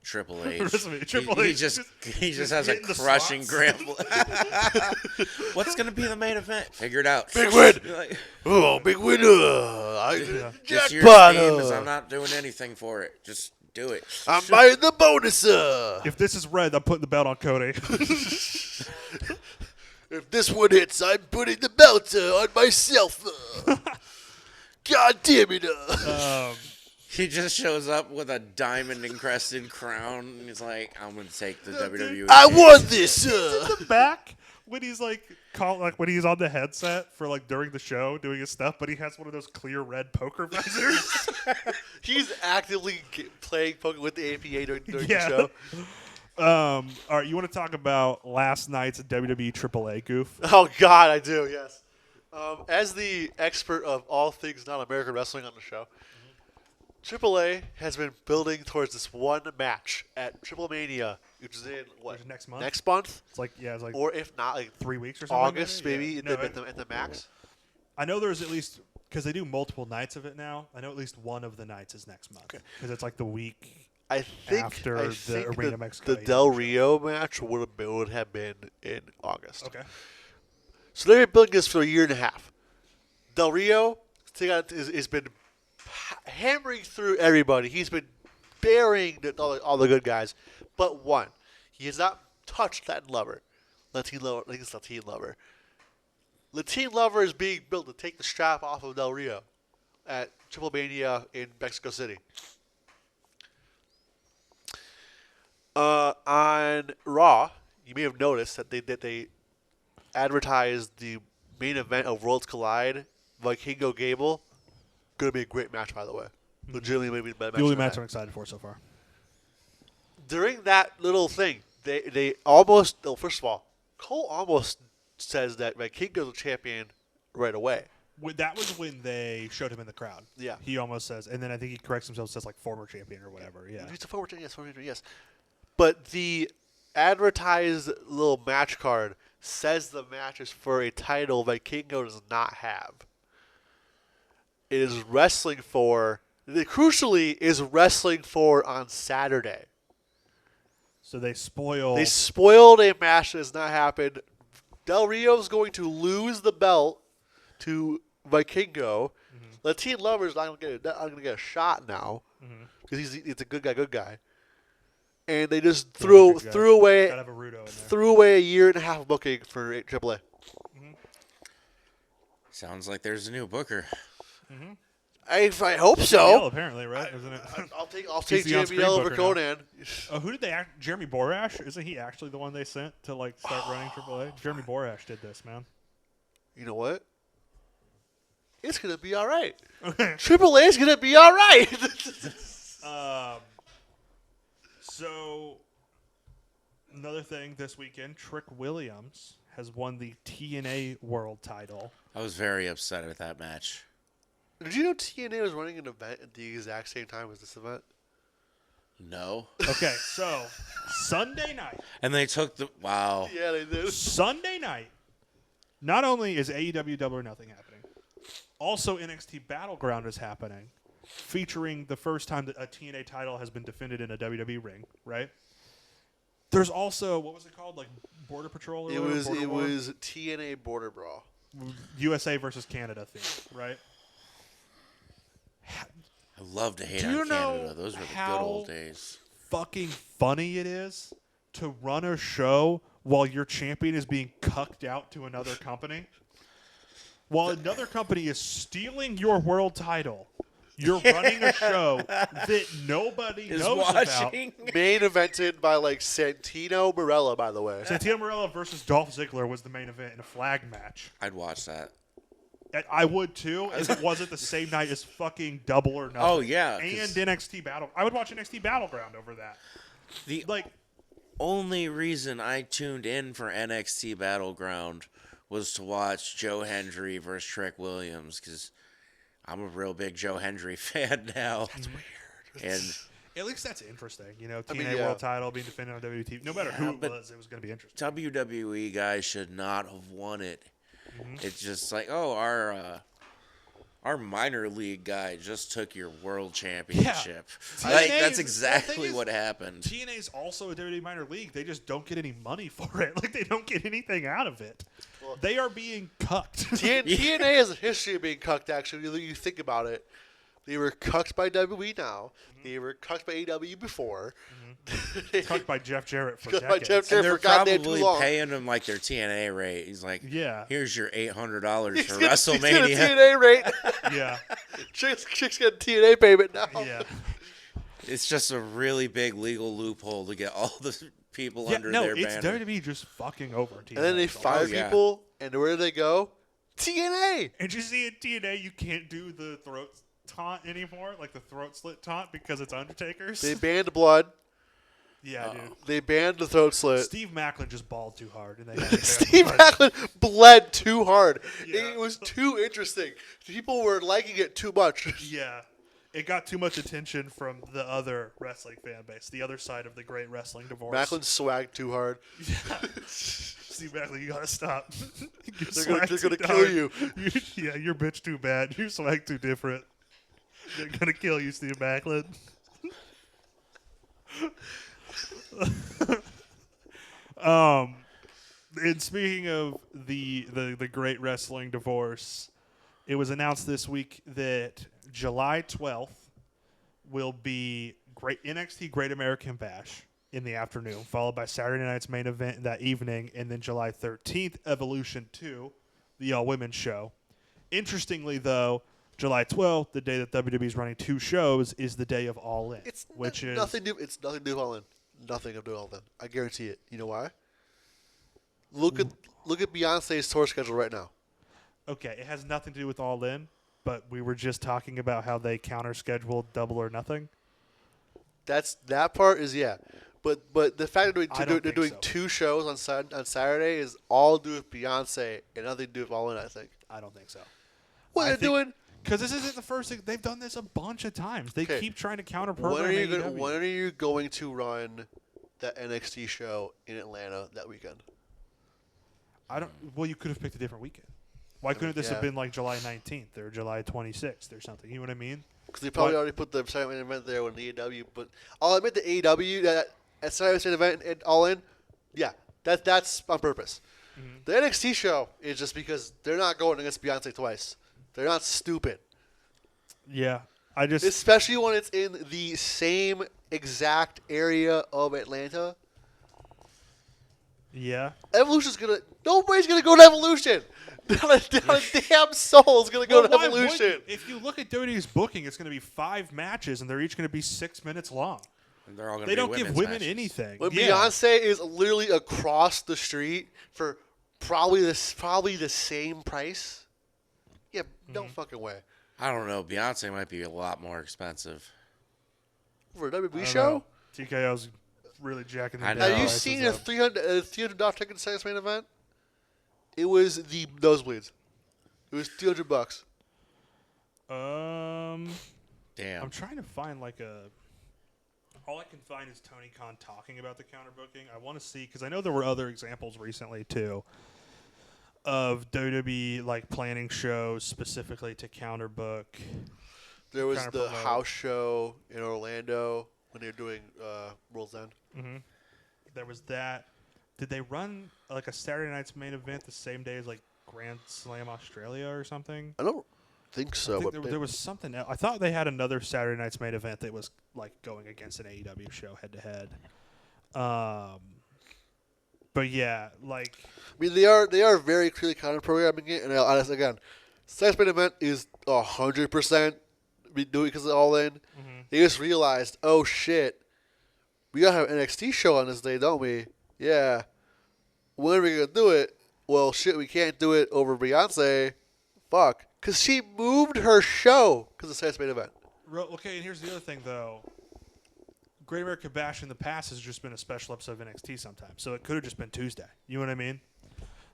Triple H. Triple he H just has a hitting the crushing slots. grapple. What's gonna be the main event? Figure it out. Big win. Like, Oh, big winner. just your Jackpot. name is I'm not doing anything for it. Just do it. I'm buying the bonus. If this is red, I'm putting the belt on Cody. If this one hits, I'm putting the belt on myself. God damn it. He just shows up with a diamond encrusted crown and he's like, I'm gonna take the WWE. I won this. The back when he's like when he's on the headset for like during the show doing his stuff, but he has one of those clear red poker visors. He's actively playing poker with the APA during Yeah. the show. All right, you want to talk about last night's WWE AAA goof? Oh, God, I do, yes. As the expert of all things non-American wrestling on the show, AAA has been building towards this one match at Triple Mania, which is in, what? Which is next month? Next month? It's like Or if not, like 3 weeks or something. August, maybe, Yeah. at the max. I know there's at least, because they do multiple nights of it now, I know at least one of the nights is next month. Because it's like the week I think the Arena Mexico the AEW Del show. Rio match would have been in August. Okay. So they've been building this for a year and a half. Del Rio has been hammering through everybody. He's been burying all the good guys, but one. He has not touched Latin Lover. Latin Lover. I think it's Latin Lover. Latin Lover is being built to take the strap off of Del Rio at Triple Mania in Mexico City. On Raw, you may have noticed that they advertised the main event of Worlds Collide, Vikingo Gable. Going to be a great match, by the way. Legitimately, maybe the best The only of the match night. I'm excited for so far. During that little thing, they almost. Well, first of all, Cole almost says that Vikingo's the champion right away. That was when they showed him in the crowd. Yeah. He almost says, and then I think he corrects himself, says like former champion or whatever. Yeah. He's a former champion, yes. But the advertised little match card says the match is for a title Vikingo does not have. It is wrestling for, crucially, is wrestling for on Saturday. So they spoiled. They spoiled a match that has not happened. Del Rio's going to lose the belt to Vikingo. Latin Lover's not going to get a shot now because he's a good guy. And they just threw away Gotta have a Rudo in there. threw away a year and a half of booking for AAA. Sounds like there's a new booker. I hope Yeah, so. apparently, right? Isn't it? I'll He's take the on-screen JBL over booker Conan. Oh, who did they act? Jeremy Borash? Isn't he actually the one they sent to like start running AAA? Jeremy Borash did this, man. You know what? It's gonna be all right. Okay. AAA's gonna be all right. So another thing this weekend, Trick Williams has won the TNA World Title. I was very upset with that match. Did you know TNA was running an event at the exact same time as this event? No. Okay, so Sunday night. And they took the wow. Yeah, they did. Sunday night. Not only is AEW Double or Nothing happening, also NXT Battleground is happening, featuring the first time that a TNA title has been defended in a WWE ring, right? There's also, what was it called, like Border Patrol? Or It whatever? was Border War? TNA Border Brawl. USA versus Canada theme, right? I love to hate Do you on know Canada. Those were the how- good old days. Fucking funny it is to run a show while your champion is being cucked out to another company? While another company is stealing your world title, you're running a show that nobody Is knows watching. Main evented by like Santino Marella, by the way. about. Santino Marella versus Dolph Ziggler was the main event in a flag match. I'd watch that. I would too if it wasn't the same night as fucking Double or Nothing. Oh, yeah, and 'cause- NXT Battle. I would watch NXT Battleground over that. The Like, only reason I tuned in for NXT Battleground was to watch Joe Hendry versus Trick Williams because I'm a real big Joe Hendry fan now. That's weird. And at least that's interesting. You know, TNA mean, yeah. World Title being defended on WT. No matter who it but- was going to be interesting. WWE guys should not have won it. It's just like, oh, our minor league guy just took your world championship. Like, TNA that's is- the exactly thing is, what happened. TNA is also a WWE minor league. They just don't get any money for it. Like, they don't get anything out of it. They are being cucked. TNA has a history of being cucked, actually. You think about it. They were cucked by WWE now. They were cucked by AEW before. Cucked by Jeff Jarrett for Cucked by decades. Jeff And Jarrett they're for goddamn too probably long. paying him like their TNA rate. He's like, Yeah. here's your $800 for He's got a WrestleMania. TNA rate. Yeah. Chick's got a TNA payment now. Yeah. It's just a really big legal loophole to get all the people Yeah, under no, their it's banner. WWE just fucking over TNA. And then they That's all. fire yeah. people, and where do they go? TNA. And you see in TNA, you can't do the throat taunt anymore, like the throat slit taunt, because it's Undertaker's. They banned blood. Yeah, dude. They banned the throat slit. Steve Macklin just balled too hard. And they had to Steve ban him. Macklin bled too hard. Yeah. It was too interesting. People were liking it too much. Yeah. It got too much attention from the other wrestling fan base, the other side of the great wrestling divorce. Macklin swagged too hard. Steve Macklin, you gotta stop. You They're gonna swag too kill hard. you. Yeah, your bitch too bad. You swag too different. They're gonna kill you, Steve Macklin. And speaking of the great wrestling divorce, it was announced this week that July 12th will be NXT Great American Bash in the afternoon, followed by Saturday night's main event that evening, and then July 13th, Evolution 2, the all-women's show. Interestingly, though, July 12th, the day that WWE is running two shows, is the day of All In, It's which is nothing new. It's nothing to do with All In. Nothing to do with All In. I guarantee it. You know why? Look at Beyonce's tour schedule right now. okay. It has nothing to do with All In, but we were just talking about how they counter-scheduled Double or Nothing. That part is yeah, but the fact that I don't they're think doing so. two shows on Saturday is all to do with Beyonce and nothing to do with All In. I think. I don't think so. What they're doing? Because this isn't the first thing. They've done this a bunch of times. They keep trying to counter-program When are you going to run that NXT show in Atlanta that weekend? Well, you could have picked a different weekend. Why couldn't this have been like July 19th or July 26th or something? You know what I mean? Because they probably already put the second event there when the AEW. But I'll admit the AEW that second event and All In, yeah, that's on purpose. Mm-hmm. The NXT show is just because they're not going against Beyonce twice. They're not stupid. Yeah, especially when it's in the same exact area of Atlanta. Yeah. Nobody's gonna go to Evolution. Not a damn soul is gonna go to Evolution. If you look at WWE's booking, it's gonna be 5 matches, and they're each gonna be 6 minutes long. And they're all gonna they don't give women matches. anything. When Beyonce is literally across the street for probably the same price. Yeah, no fucking way. I don't know. Beyonce might be a lot more expensive. For a WWE show? TKO's really jacking the Have you seen a $300 ticket sales main event? It was the nosebleeds. It was $200. Damn. I'm trying to find all I can find is Tony Khan talking about the counter booking. I want to see, because I know there were other examples recently too of WWE planning shows specifically to counter book. There was the house show in Orlando when they were doing World's End. Mm-hmm. There was that. Did they run a Saturday night's main event the same day as Grand Slam Australia or something? I don't think so. I think there was something else. I thought they had another Saturday night's main event that was going against an AEW show head to head. But yeah, I mean, they are very clearly counter programming it, and again, Saturday main event is 100% doing because of All In. Mm-hmm. They just realized, oh shit, we gotta have an NXT show on this day, don't we? Yeah. When are we gonna do it? Well, shit, we can't do it over Beyonce. Fuck, because she moved her show because of Saturday main event. Okay, and here's the other thing though. Great American Bash in the past has just been a special episode of NXT sometimes, so it could have just been Tuesday. You know what I mean?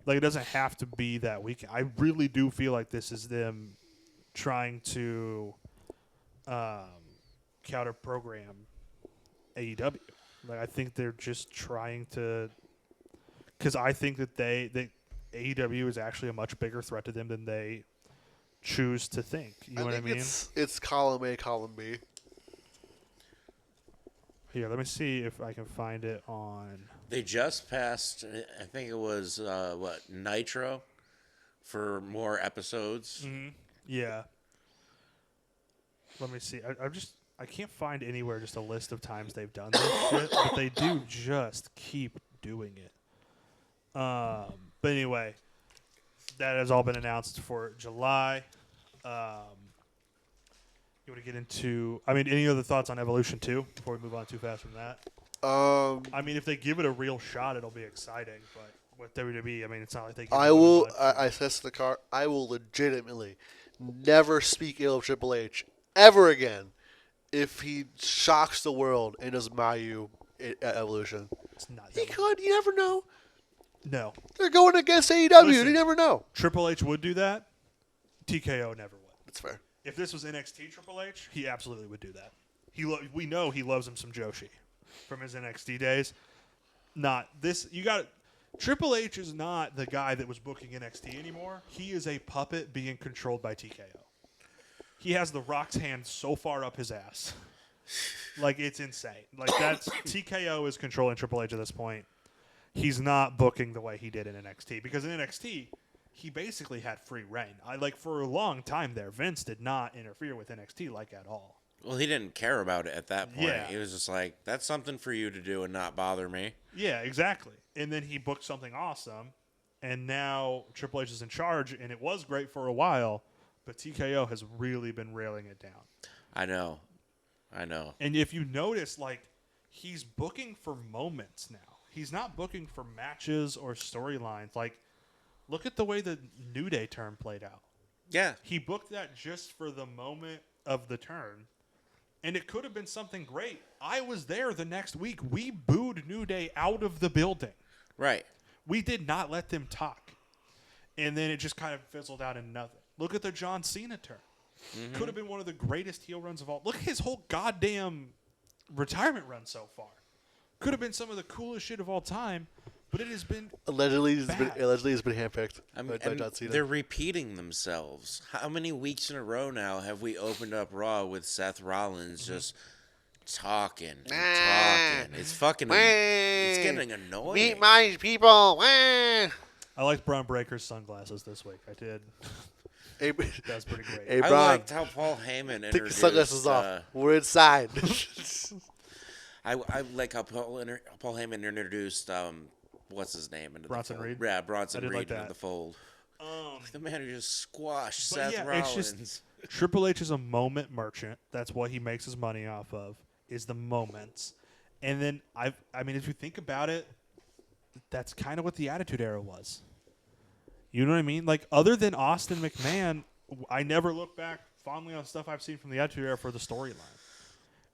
It doesn't have to be that weekend. I really do feel like this is them trying to counter program AEW. I think they're just trying to, because I think that AEW is actually a much bigger threat to them than they choose to think. You know what I mean? It's column A, column B. Here, let me see if I can find it on. They just passed, I think it was, Nitro for more episodes. Mm-hmm. Yeah. Let me see. I can't find anywhere just a list of times they've done this shit, but they do just keep doing it. But anyway, that has all been announced for July. You want to get into, any other thoughts on Evolution 2 before we move on too fast from that? If they give it a real shot, it'll be exciting. But with WWE, it's not like they. I said to the car, I will legitimately never speak ill of Triple H ever again if he shocks the world and does Mayu at Evolution. It's not. He could. You never know. No. They're going against AEW. You never know. Triple H would do that. TKO never would. That's fair. If this was NXT Triple H, he absolutely would do that. We know he loves him some Joshi from his NXT days. Not this. Triple H is not the guy that was booking NXT anymore. He is a puppet being controlled by TKO. He has the Rock's hand so far up his ass. It's insane. That's TKO is controlling Triple H at this point. He's not booking the way he did in NXT, because in NXT he basically had free reign. For a long time there, Vince did not interfere with NXT at all. Well, he didn't care about it at that point. Yeah. He was just like, that's something for you to do and not bother me. Yeah, exactly. And then he booked something awesome, and now Triple H is in charge, and it was great for a while, but TKO has really been railing it down. I know. And if you notice, he's booking for moments now. He's not booking for matches or storylines. Look at the way the New Day turn played out. Yeah. He booked that just for the moment of the turn, and it could have been something great. I was there the next week. We booed New Day out of the building. Right. We did not let them talk. And then it just kind of fizzled out in nothing. Look at the John Cena turn. Mm-hmm. Could have been one of the greatest heel runs of all. Look at his whole goddamn retirement run so far. Could have been some of the coolest shit of all time, but it has been allegedly has been handpicked by John Cena. They're repeating themselves. How many weeks in a row now have we opened up Raw with Seth Rollins just talking and talking? It's fucking it's getting annoying. Meet my people. I liked Braun Breaker's sunglasses this week. I did. That's pretty great. Hey, I Braun, liked how Paul Heyman introduced. take the sunglasses off. We're inside. I like how Paul Heyman introduced what's his name into Bronson the fold. Reed? Yeah, Bronson like Reed that. into the fold. The man who just squashed But Seth yeah, Rollins. it's just Triple H is a moment merchant. That's what he makes his money off of, is the moments. And then I mean, if you think about it, that's kind of what the Attitude Era was. You know what I mean? Like, other than Austin McMahon, I never look back fondly on stuff I've seen from the Attitude Era for the storyline.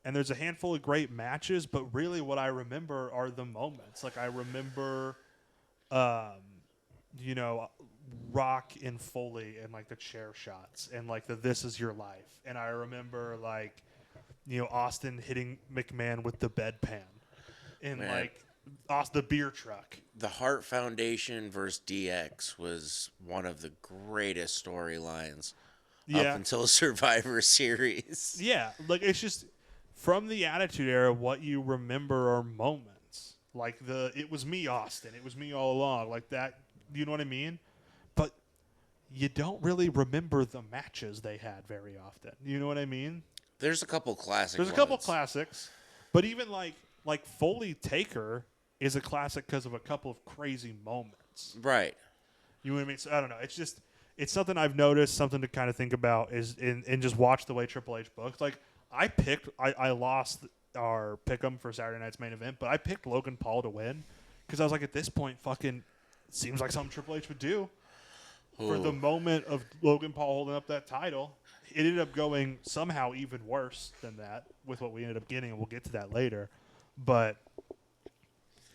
And there's a handful of great matches, but really what I remember are the moments. Like, I remember, Rock and Foley and, like, the chair shots and, like, the This Is Your Life. And I remember, like, Austin hitting McMahon with the bedpan. And, the beer truck. The Hart Foundation versus DX was one of the greatest storylines up until Survivor Series. Yeah, like, it's just, from the Attitude Era, what you remember are moments. Like, it was me, Austin. It was me all along. Like that, you know what I mean? But you don't really remember the matches they had very often. You know what I mean? There's a couple classics. There's a couple classics. But even, like Foley Taker is a classic because of a couple of crazy moments. Right. You know what I mean? So, I don't know. It's just, it's something I've noticed, something to kind of think about is and just watch the way Triple H booked. Like, I lost our pick'em for Saturday night's main event, but I picked Logan Paul to win because I was like, at this point, fucking seems like something Triple H would do. Ooh. For the moment of Logan Paul holding up that title. It ended up going somehow even worse than that with what we ended up getting, and we'll get to that later. But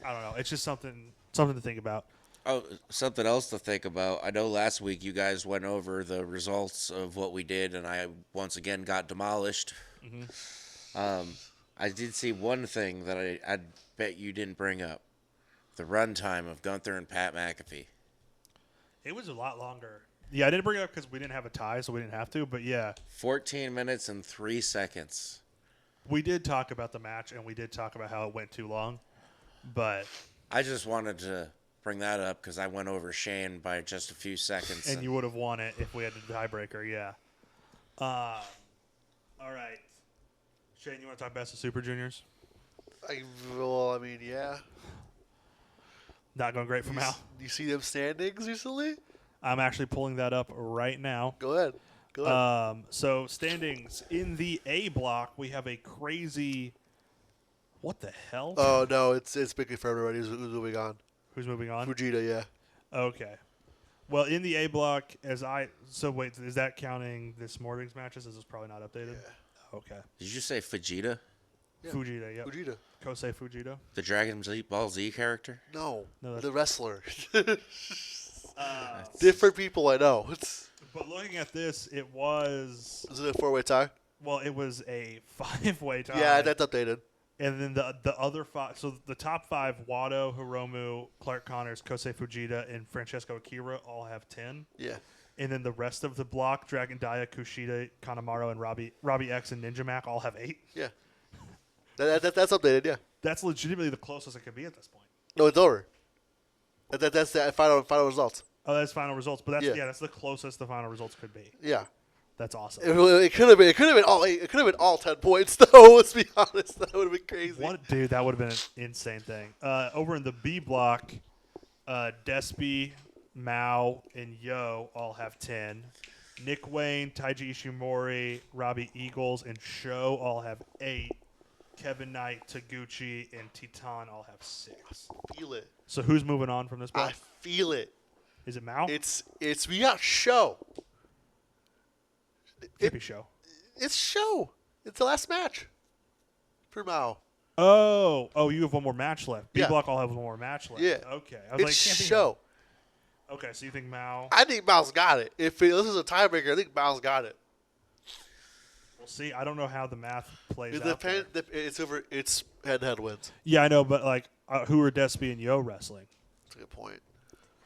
I don't know. It's just something to think about. Oh, something else to think about. I know last week you guys went over the results of what we did, and I once again got demolished. Mm-hmm. I did see one thing that I bet you didn't bring up. The runtime of Gunther and Pat McAfee. It was a lot longer. Yeah, I didn't bring it up because we didn't have a tie, so we didn't have to, but yeah. 14 minutes and 3 seconds. We did talk about the match, and we did talk about how it went too long, but I just wanted to bring that up because I went over Shane by just a few seconds. And you would have won it if we had a tiebreaker, yeah. All right. Shane, you want to talk Best of Super Juniors? Yeah. Not going great for Mal. You see them standings recently? I'm actually pulling that up right now. Go ahead. So standings in the A block, we have a crazy. What the hell? Oh no, it's big for everybody. Who's moving on? Who's moving on? Fujita, yeah. Okay. Well, in the A block, wait, is that counting this morning's matches? Is this probably not updated? Yeah. Okay. Did you say Fujita? Yeah. Fujita, yep. Fujita. Kosei Fujita. The Dragon Ball Z character? No, that's the wrestler. Different people, I know. But looking at this, it was... Was it a 4-way tie? Well, it was a 5-way tie. Yeah, that's updated. And then the other 5... So the top 5, Wado, Hiromu, Clark Connors, Kosei Fujita, and Francesco Akira all have 10. Yeah. And then the rest of the block, Dragon Dia, Kushida, Kanemaru, and Robbie X and Ninja Mac all have 8. Yeah. That's updated, yeah. That's legitimately the closest it could be at this point. No, it's over. That's the final results. Oh, that's final results, but that's the closest the final results could be. Yeah. That's awesome. It could have been all 8. It could have been all 10 points though, let's be honest. That would have been crazy. Dude, that would have been an insane thing. Over in the B block, Despy, Mao, and Yo all have 10. Nick Wayne, Taiji Ishimori, Robbie Eagles, and Sho all have 8. Kevin Knight, Taguchi, and Titan all have 6. Feel it. So who's moving on from this block? I feel it. Is it Mao? We got Sho. Maybe Sho. It's Sho. It's the last match for Mao. Oh, you have one more match left. B Yeah. block all have one more match left. Yeah. Okay. I was It's can't be Sho. Okay, so you think Mao? I think Mao's got it. If this is a tiebreaker, I think Mao's got it. We'll see. I don't know how the math plays It out. depends. It's over. It's head-to-head wins. Yeah, I know, but like, who are Despy and Yo wrestling? That's a good point.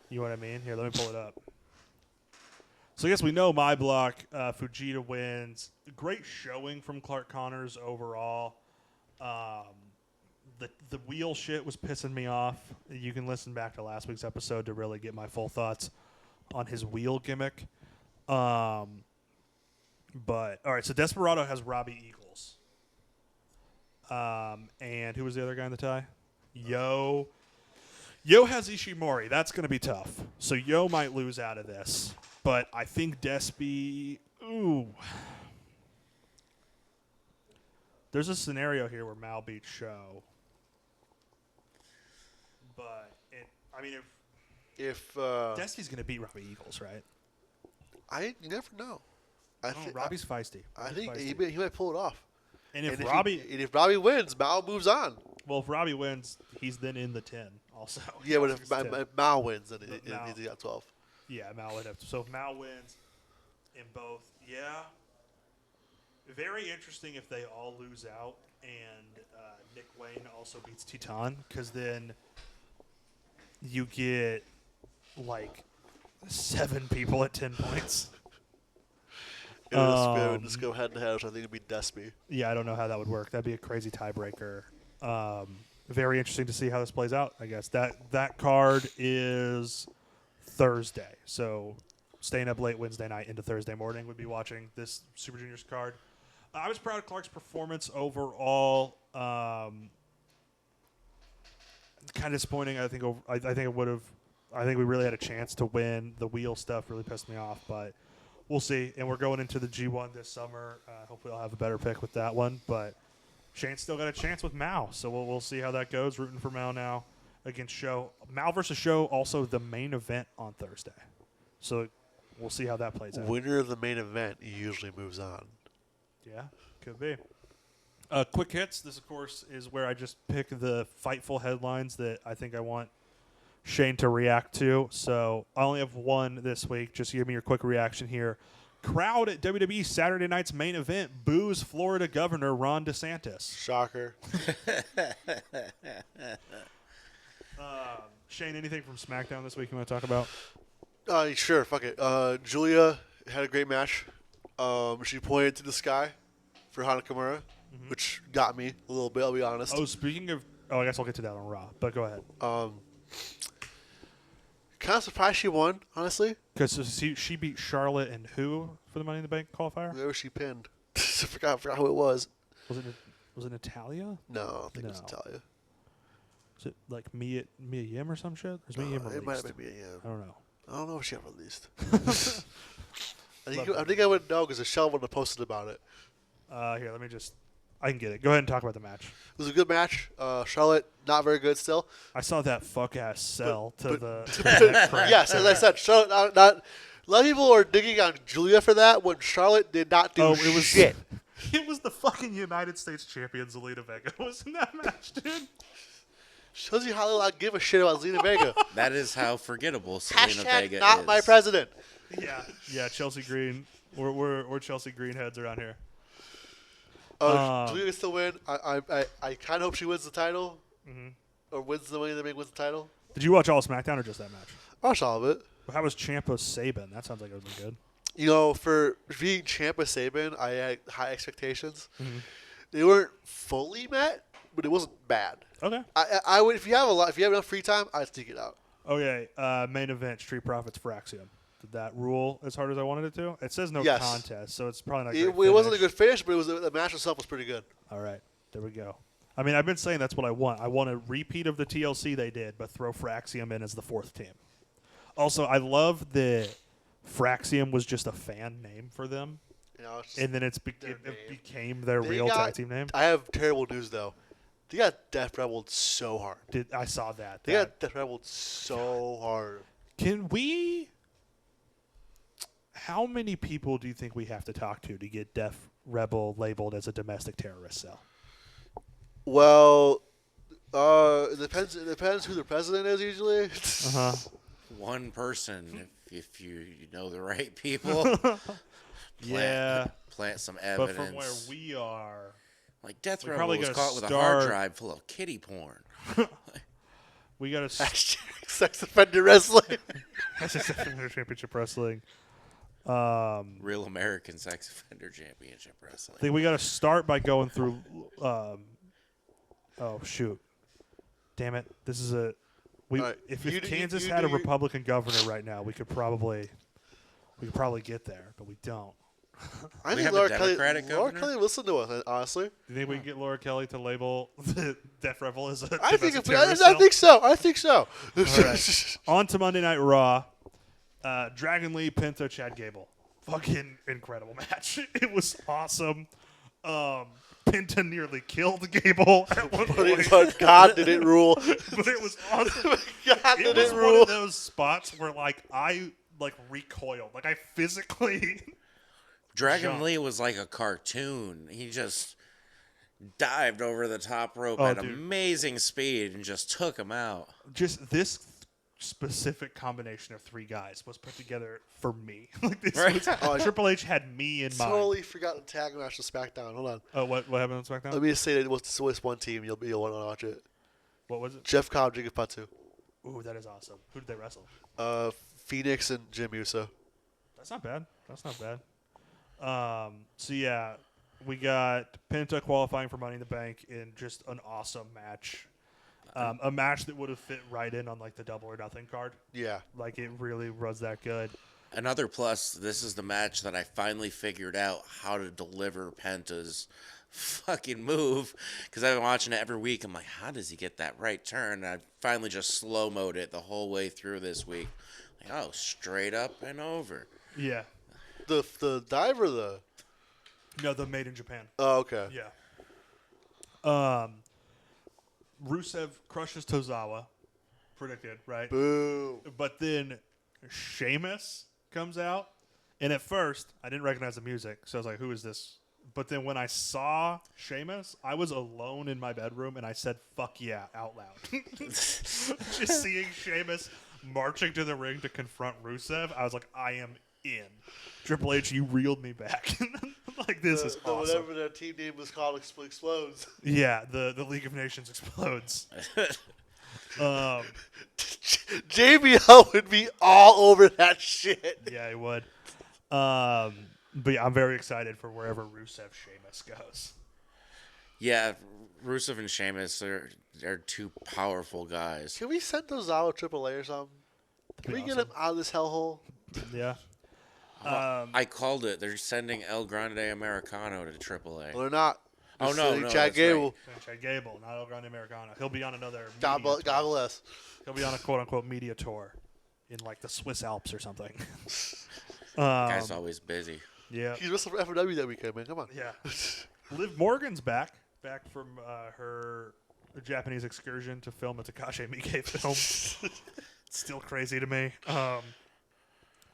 You know what I mean? Here, let me pull it up. So I guess we know my block. Fujita wins. Great showing from Clark Connors overall. The wheel shit was pissing me off. You can listen back to last week's episode to really get my full thoughts on his wheel gimmick. But all right, so Desperado has Robbie Eagles. And who was the other guy in the tie? Yo has Ishimori. That's going to be tough. So Yo might lose out of this. But I think Despy... Ooh. There's a scenario here where Mal beats Show. But, if Despy's going to beat Robbie Eagles, right? You never know. Robbie's feisty. I think he might pull it off. And if Robbie wins, Mao moves on. Well, if Robbie wins, he's then in the 10 also. Yeah, but if Mao wins, then he's got 12. Yeah, Mao would have to. So if Mao wins in both, yeah. Very interesting if they all lose out and Nick Wayne also beats Titan, because then you get like 7 people at 10 points. Just go head to head, which I think would be Despy. Yeah, I don't know how that would work. That'd be a crazy tiebreaker. Very interesting to see how this plays out, I guess. That card is Thursday. So staying up late Wednesday night into Thursday morning would be watching this Super Juniors card. I was proud of Clark's performance overall. Kind of disappointing. I think it would have. I think we really had a chance to win. The wheel stuff really pissed me off, but we'll see. And we're going into the G1 this summer. Hopefully, I'll have a better pick with that one. But Shane's still got a chance with Mao, so we'll see how that goes. Rooting for Mao now against Show. Mao versus Show, also the main event on Thursday. So we'll see how that plays out. Winner of the main event usually moves on. Yeah, could be. Quick hits. This, of course, is where I just pick the fightful headlines that I think I want Shane to react to. So I only have one this week. Just give me your quick reaction here. Crowd at WWE Saturday night's main event boos Florida Governor Ron DeSantis. Shocker. Shane, anything from SmackDown this week you want to talk about? Sure, fuck it. Julia had a great match. She pointed to the sky for Hana Kimura, which got me a little bit, I'll be honest. Oh, speaking of... Oh, I guess I'll get to that on Raw, but go ahead. Kind of surprised she won, honestly. Because she beat Charlotte and who for the Money in the Bank qualifier? Whoever she pinned. I forgot who it was. Was it Natalia? No, I don't think it was Natalia. Is it like Mia Yim or some shit? Or is Mia Yim released? It might have been Mia Yim. I don't know. I don't know if she got released. I think I would know because Michelle would have posted about it. Here, let me just... I can get it. Go ahead and talk about the match. It was a good match. Charlotte, not very good still. I saw that fuck-ass sell to the... Yes, as I said, Charlotte not... A lot of people are digging on Julia for that when Charlotte did not do shit. It was the fucking United States champion, Zelina Vega. Wasn't that match, dude? Shows you how I give a shit about Zelina Vega. That is how forgettable Zelina Vega not is. my president. Yeah, Chelsea Green. We're Chelsea Green heads around here. Julia can still win. I kind of hope she wins the title. Or wins the Money in the Bank, wins the title. Did you watch all of SmackDown or just that match? I watched all of it. How was Ciampa Sabin? That sounds like it was good. You know, for being Ciampa Sabin, I had high expectations. They weren't fully met, but it wasn't bad. Okay. I would if you have enough free time, I'd stick it out. Okay. Main event: Street Profits for Axiom. Did that rule as hard as I wanted it to? It says no contest, so it's probably not. It wasn't a good finish, but the match itself was pretty good. All right, there we go. I mean, I've been saying that's what I want. I want a repeat of the TLC they did, but throw Fraxium in as the 4th team. Also, I love that Fraxium was just a fan name for them, and then it became their real tag team name. I have terrible news though. They got Death Rebelled so hard. I saw that. They got Death Rebelled so hard. Can we? How many people do you think we have to talk to get Def Rebel labeled as a domestic terrorist cell? Well, it depends. It depends who the president is usually. one person if you know the right people. Plant some evidence. But from where we are, like Death we Rebel probably was gotta caught with a start- hard drive full of kitty porn. we got to Hashtag sex offender wrestling. Championship Wrestling. Real American Sex Offender Championship Wrestling. I think we got to start by going through. Oh shoot! Damn it! This is a. Right. If You Kansas do had a your- Republican governor right now, we could probably get there, but we don't. I We think have a Laura Kelly. Democratic Laura governor? Kelly listened to us. Honestly, Do you think we can get Laura Kelly to label the Death Rebel as a I think domestic terrorist I cell? think so. I think so. All right. On to Monday Night Raw. Dragon Lee, Penta, Chad Gable. Fucking incredible match. It was awesome. Penta nearly killed Gable at one point. But God did it rule. But it was awesome. God It did was it one rule. of those spots where I recoiled. Like I physically Dragon Jump. Lee was like a cartoon. He just dived over the top rope Oh, at dude. amazing speed and just took him out. just this specific combination of three guys was put together for me. Like this Right. was, Triple H had me in mind. Totally forgot the tag match to SmackDown. Hold on. Oh, what happened on SmackDown? Let me just say that it's one team. You'll want to watch it. What was it? Jeff Cobb, Jacob Fatu, Ooh, that is awesome. Who did they wrestle? Phoenix, and Jim Uso. That's not bad. So yeah, we got Penta qualifying for Money in the Bank in just an awesome match. A match that would have fit right in on like the Double or Nothing card. Yeah. Like it really was that good. Another plus, this is the match that I finally figured out how to deliver Penta's fucking move. Because I've been watching it every week. I'm like, how does he get that right turn? And I finally just slow-moed it the whole way through this week. Like, oh, straight up and over. Yeah. The dive or the? No, the Made in Japan. Oh, okay. Yeah. Rusev crushes Tozawa. Predicted, right? Boo. But then Sheamus comes out. And at first, I didn't recognize the music. So I was like, who is this? But then when I saw Sheamus, I was alone in my bedroom and I said, fuck yeah, out loud. Just seeing Sheamus marching to the ring to confront Rusev, I was like, I am in. Triple H, you reeled me back. Like, this is awesome. Whatever their team name was called explodes. Yeah, the League of Nations explodes. JBL would be all over that shit. Yeah, he would. But yeah, I'm very excited for wherever Rusev Sheamus goes. Yeah, Rusev and Sheamus are two powerful guys. Can we send Tozawa AAA or something? Can we get him out of this hellhole? Yeah. I called it. They're sending El Grande Americano to AAA. Well, they're not. Oh, They're no, sending no, Chad that's Gable. Chad Gable, not El Grande Americano. He'll be on another God media tour. bless. He'll be on a quote-unquote media tour in, like, the Swiss Alps or something. Guy's always busy. Yeah. He's wrestling for FW that weekend, man. Come on. Yeah. Liv Morgan's back from her Japanese excursion to film a Takashi Miike film. Still crazy to me.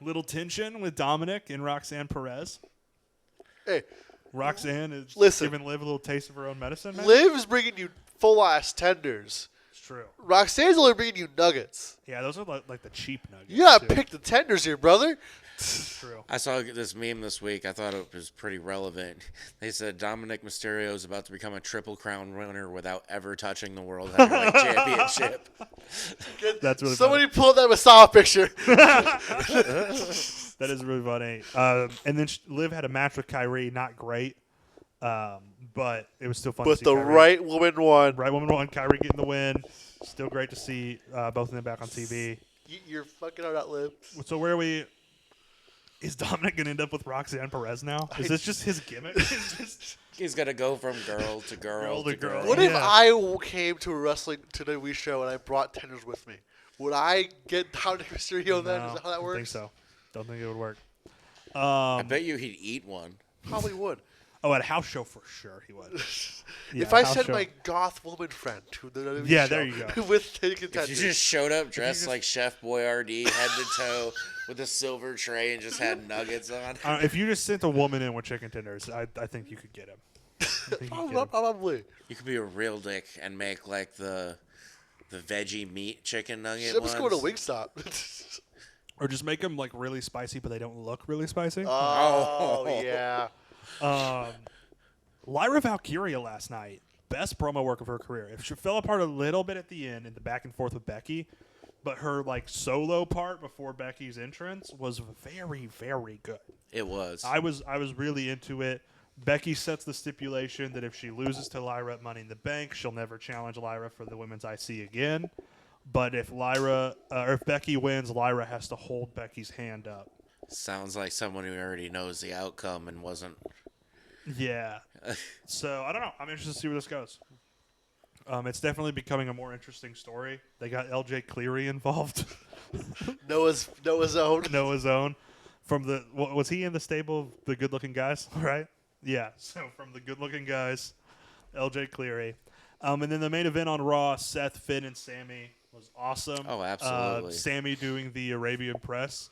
Little tension with Dominic and Roxanne Perez. Hey, Roxanne is Listen. giving Liv a little taste of her own medicine. Man. Liv's bringing you full-ass tenders. It's true. Roxanne's only bringing you nuggets. Yeah, those are like the cheap nuggets. You gotta too. pick the tenders here, brother. It's true. I saw this meme this week. I thought it was pretty relevant. They said Dominic Mysterio is about to become a Triple Crown winner without ever touching the World Heavyweight Championship. That's really Somebody pull up that Masala picture. That is really funny. And then Liv had a match with Kyrie. Not great, but it was still fun to But see the Kyrie. right woman won. Right woman won. Kyrie getting the win. Still great to see both of them back on TV. You're fucking out, Liv. So where are we? Is Dominic going to end up with Roxanne Perez now? Is this just his gimmick? It's just- He's gonna go from girl to girl Girl to to girl. girl. What if Yeah. I came to a wrestling to the Wii show and I brought tenders with me? Would I get Dominic Mysterio then? No, Is that how that works? I think so. Don't think it would work. I bet you he'd eat one. Probably would. Oh, at a house show for sure he would. Yeah, If I house sent show. my goth woman friend to the WWE Yeah, show there you go. with the If contenders. you just showed up dressed like Chef Boyardee, head to toe, with a silver tray and just had nuggets on. If you just sent a woman in with chicken tenders, I think you could get him. I think you could get him. Probably. You could be a real dick and make like the the veggie meat chicken nugget Should ones. just go to Wingstop. Or just make them like really spicy, but they don't look really spicy. Oh, yeah. Lyra Valkyria last night, best promo work of her career. If she fell apart a little bit at the end in the back and forth with Becky, but her like solo part before Becky's entrance was very, very good. It was. I was really into it. Becky sets the stipulation that if she loses to Lyra at Money in the Bank, she'll never challenge Lyra for the women's IC again. But if if Becky wins, Lyra has to hold Becky's hand up. Sounds like someone who already knows the outcome and wasn't. Yeah. So, I don't know. I'm interested to see where this goes. It's definitely becoming a more interesting story. They got LJ Cleary involved. Noah's own. Noah's own. Was he in the stable of the good-looking guys, right? Yeah. So, from the good-looking guys, LJ Cleary. And then the main event on Raw, Seth, Finn, and Sammy was awesome. Oh, absolutely. Sammy doing the Arabian Press.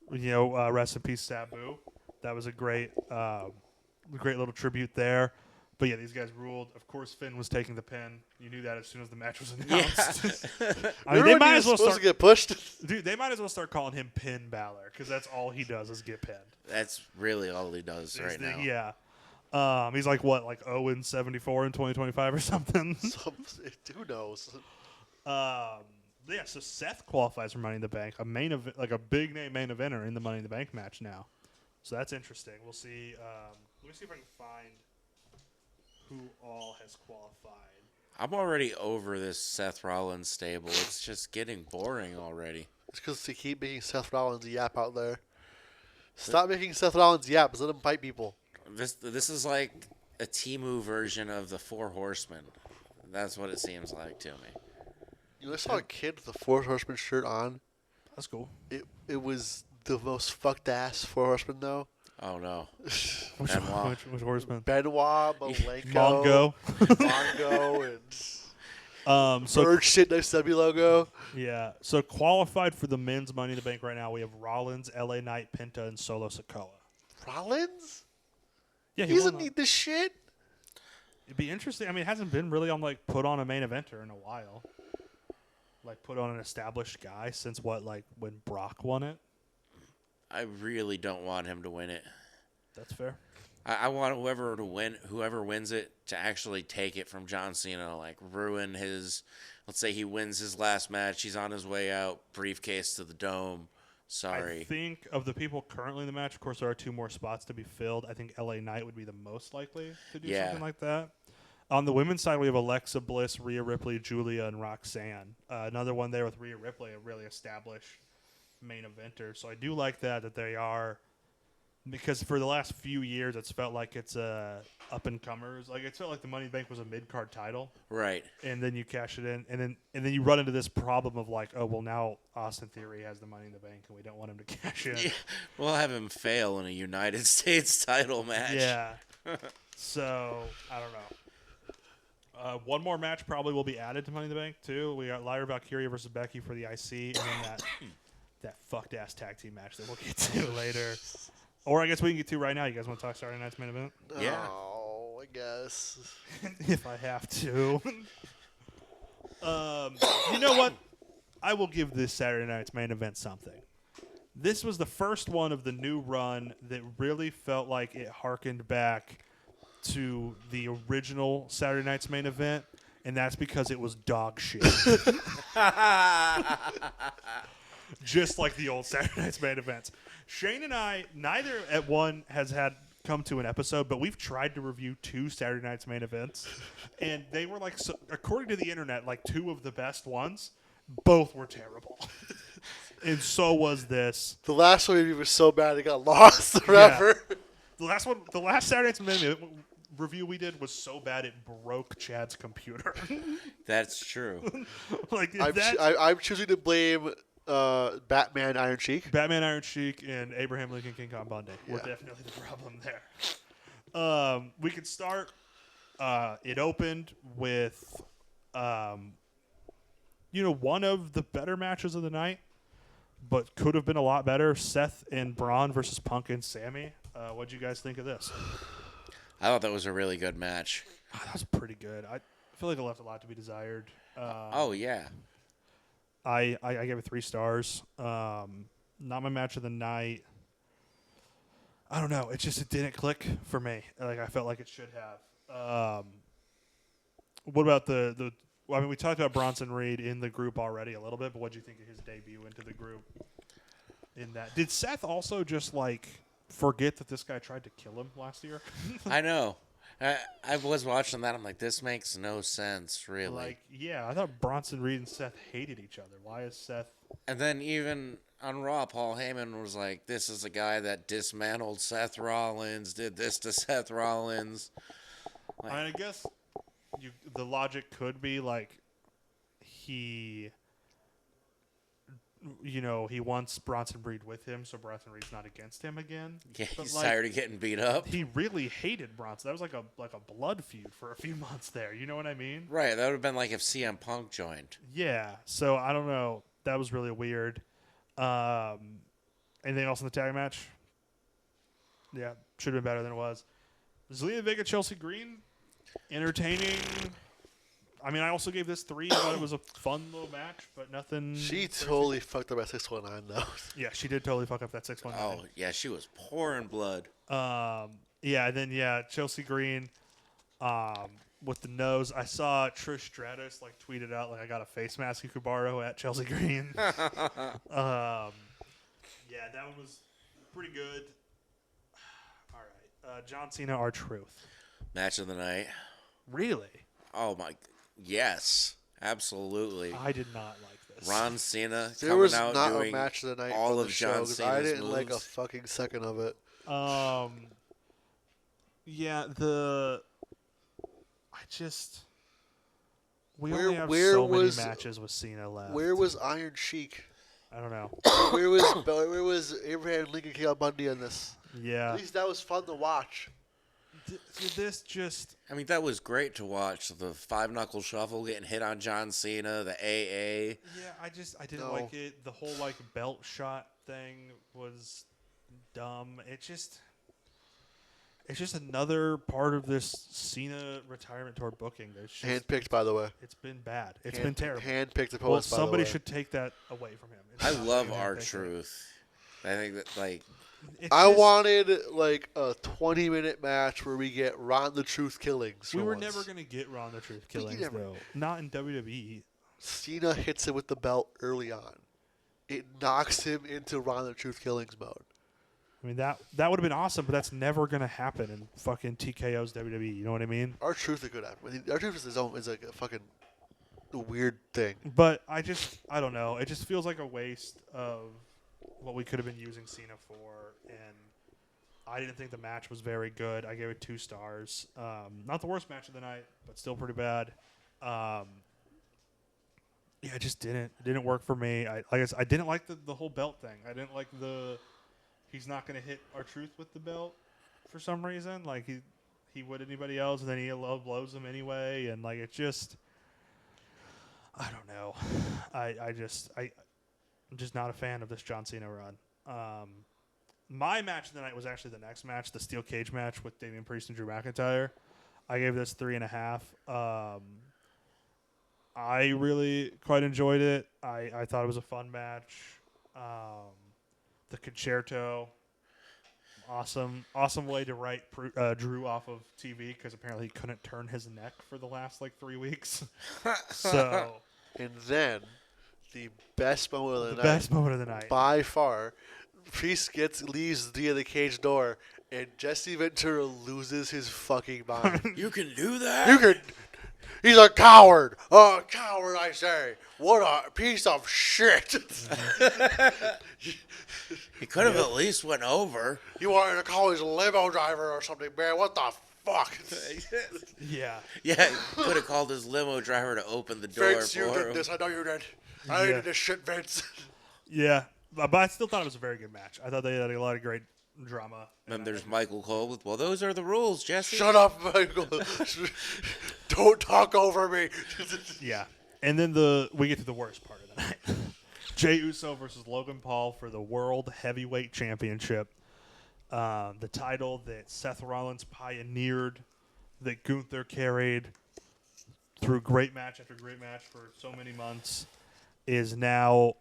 Rest in peace, Sabu. That was a great little tribute there. But yeah, these guys ruled. Of course, Finn was taking the pin. You knew that as soon as the match was announced. I mean, they might as well start to get pushed. Dude, they might as well start calling him Pin Balor because that's all he does is get pinned. That's really all he does right now. Yeah. He's like what, like 0-74 in 2025 or something. Who knows? Yeah. So Seth qualifies for Money in the Bank, a main event, like a big name main eventer in the Money in the Bank match now. So that's interesting. We'll see. Let me see if I can find who all has qualified. I'm already over this Seth Rollins stable. It's just getting boring already. It's because they keep making Seth Rollins yap out there. Stop making Seth Rollins yaps. Let him fight people. This is like a Temu version of the Four Horsemen. That's what it seems like to me. I saw a kid with a Four Horsemen shirt on. That's cool. It was the most fucked ass Four Horsemen though. Oh no. Which horseman? Benoit, Malenko, Mongo, and bird shit next to W logo. Yeah. So qualified for the men's Money in the Bank right now, we have Rollins, LA Knight, Penta, and Solo Sikoa. Rollins? Yeah, he doesn't need this shit. It'd be interesting. I mean, it hasn't been really on like put on a main eventer in a while. Like put on an established guy since when Brock won it. I really don't want him to win it. That's fair. I want whoever wins it to actually take it from John Cena, like ruin his. Let's say he wins his last match, he's on his way out, briefcase to the Dome. Sorry. I think of the people currently in the match, of course, there are 2 more spots to be filled. I think LA Knight would be the most likely to do something like that. On the women's side, we have Alexa Bliss, Rhea Ripley, Julia, and Roxanne. Another one there with Rhea Ripley, a really established main eventer. So I do like that they are, because for the last few years it's felt like it's up and comers. Like it felt like the Money in the Bank was a mid card title, right? And then you cash it in, and then you run into this problem of like, oh well, now Austin Theory has the Money in the Bank, and we don't want him to cash in. Yeah, we'll have him fail in a United States title match. Yeah. So I don't know. One more match probably will be added to Money in the Bank too. We got Lyra Valkyria versus Becky for the IC, and then that fucked ass tag team match that we'll get to later. Or I guess we can get to right now. You guys want to talk Saturday night's main event? Yeah. Oh, I guess. If I have to. You know what? I will give this Saturday night's main event something. This was the first one of the new run that really felt like it harkened back to the original Saturday night's main event, and that's because it was dog shit. Just like the old Saturday night's main events. Shane and I, neither at one has come to an episode, but we've tried to review 2 Saturday night's main events, and they were like, according to the internet, like 2 of the best ones. Both were terrible. And so was this. The last one was so bad it got lost forever. Yeah. The last Saturday night's main event review we did was so bad it broke Chad's computer. That's true. I'm choosing to blame Batman Iron Sheik. Batman Iron Sheik and Abraham Lincoln King Kong Bundy were definitely the problem there. We could start. It opened with, one of the better matches of the night, but could have been a lot better. Seth and Braun versus Punk and Sammy. What'd you guys think of this? I thought that was a really good match. That was pretty good. I feel like it left a lot to be desired. Oh yeah. I gave it 3 stars. Not my match of the night. I don't know. It didn't click for me. Like I felt like it should have. What about the? Well, I mean, we talked about Bronson Reed in the group already a little bit, but what do you think of his debut into the group? In that, did Seth also just forget that this guy tried to kill him last year? I know. I was watching that. I'm like, this makes no sense, really. Yeah, I thought Bronson Reed and Seth hated each other. Why is Seth? And then even on Raw, Paul Heyman was like, this is a guy that dismantled Seth Rollins, did this to Seth Rollins. I guess the logic could be he wants Bronson Reed with him, so Bronson Reed's not against him again. Yeah, he's tired of getting beat up. He really hated Bronson. That was like a blood feud for a few months there. You know what I mean? Right. That would have been like if CM Punk joined. Yeah. So I don't know. That was really weird. Anything else in the tag match? Yeah, should have been better than it was. Zelina Vega, Chelsea Green, entertaining. I mean, I also gave this 3. I thought it was a fun little match, but nothing. She totally fucked up at 619 though. Yeah, she did totally fuck up that 619. Oh, yeah, she was pouring blood. Yeah, and then Chelsea Green, with the nose. I saw Trish Stratus tweeted out I got a face mask you could borrow at Chelsea Green. Yeah, that one was pretty good. All right, John Cena, R-Truth. Match of the night. Really? Oh my. Yes, absolutely. I did not like this. Ron Cena There coming was out not doing a match of the night all for of the John show, 'cause Cena's I didn't moves. like a fucking second of it. Yeah, we Where- only have where so was- many matches with Cena left. Where was Iron Sheik? I don't know. where was Abraham Lincoln King Bundy on this? Yeah. At least that was fun to watch. This just... I mean, that was great to watch. The 5-knuckle shuffle getting hit on John Cena, the AA. Yeah, I didn't No. like it. The whole belt shot thing was dumb. It's just another part of this Cena retirement tour booking. Handpicked, by the way. It's been bad. It's been terrible. Handpicked opponents, Well, by the somebody way. should take that away from him. It's I not love being our handpicked. truth. I think that I wanted a 20-minute match where we get Ron the Truth killings. We for were once. never going to get Ron the Truth But you killings, never- though. Not in WWE. Cena hits him with the belt early on. It knocks him into Ron the Truth killings mode. I mean, that would have been awesome, but that's never going to happen in fucking TKO's WWE. You know what I mean? Our Truth is good at it. Our Truth is his own. Is like a fucking weird thing. But I don't know. It just feels like a waste of what we could have been using Cena for, and I didn't think the match was very good. I gave it 2 stars. Not the worst match of the night, but still pretty bad. Yeah, it just didn't work for me. I didn't like the whole belt thing. I didn't like he's not going to hit R-Truth with the belt for some reason. Like he would anybody else, and then he blows him anyway, and it just I don't know. I'm just not a fan of this John Cena run. My match of the night was actually the next match, the steel cage match with Damian Priest and Drew McIntyre. I gave this 3.5. I really quite enjoyed it. I thought it was a fun match. The concerto, awesome way to write Drew off of TV because apparently he couldn't turn his neck for the last 3 weeks. So, And then the best moment of the night. best moment of the night. By far, Priest leaves via the cage door, and Jesse Ventura loses his fucking mind. you can do that. You could. He's a coward. A coward, I say. What a piece of shit. He could have at least went over. You wanted to call his limo driver or something, man. What the fuck? Yeah. Yeah, could have called his limo driver to open the door Vince, you for did him. this. I know you did. I Yeah. did this shit, Vince. Yeah. But I still thought it was a very good match. I thought they had a lot of great drama. And there's Michael Cole with, well, those are the rules, Jesse. Shut up, Michael. Don't talk over me. Yeah. And then we get to the worst part of the night. Jey Uso versus Logan Paul for the World Heavyweight Championship. The title that Seth Rollins pioneered, that Gunther carried through great match after great match for so many months, is now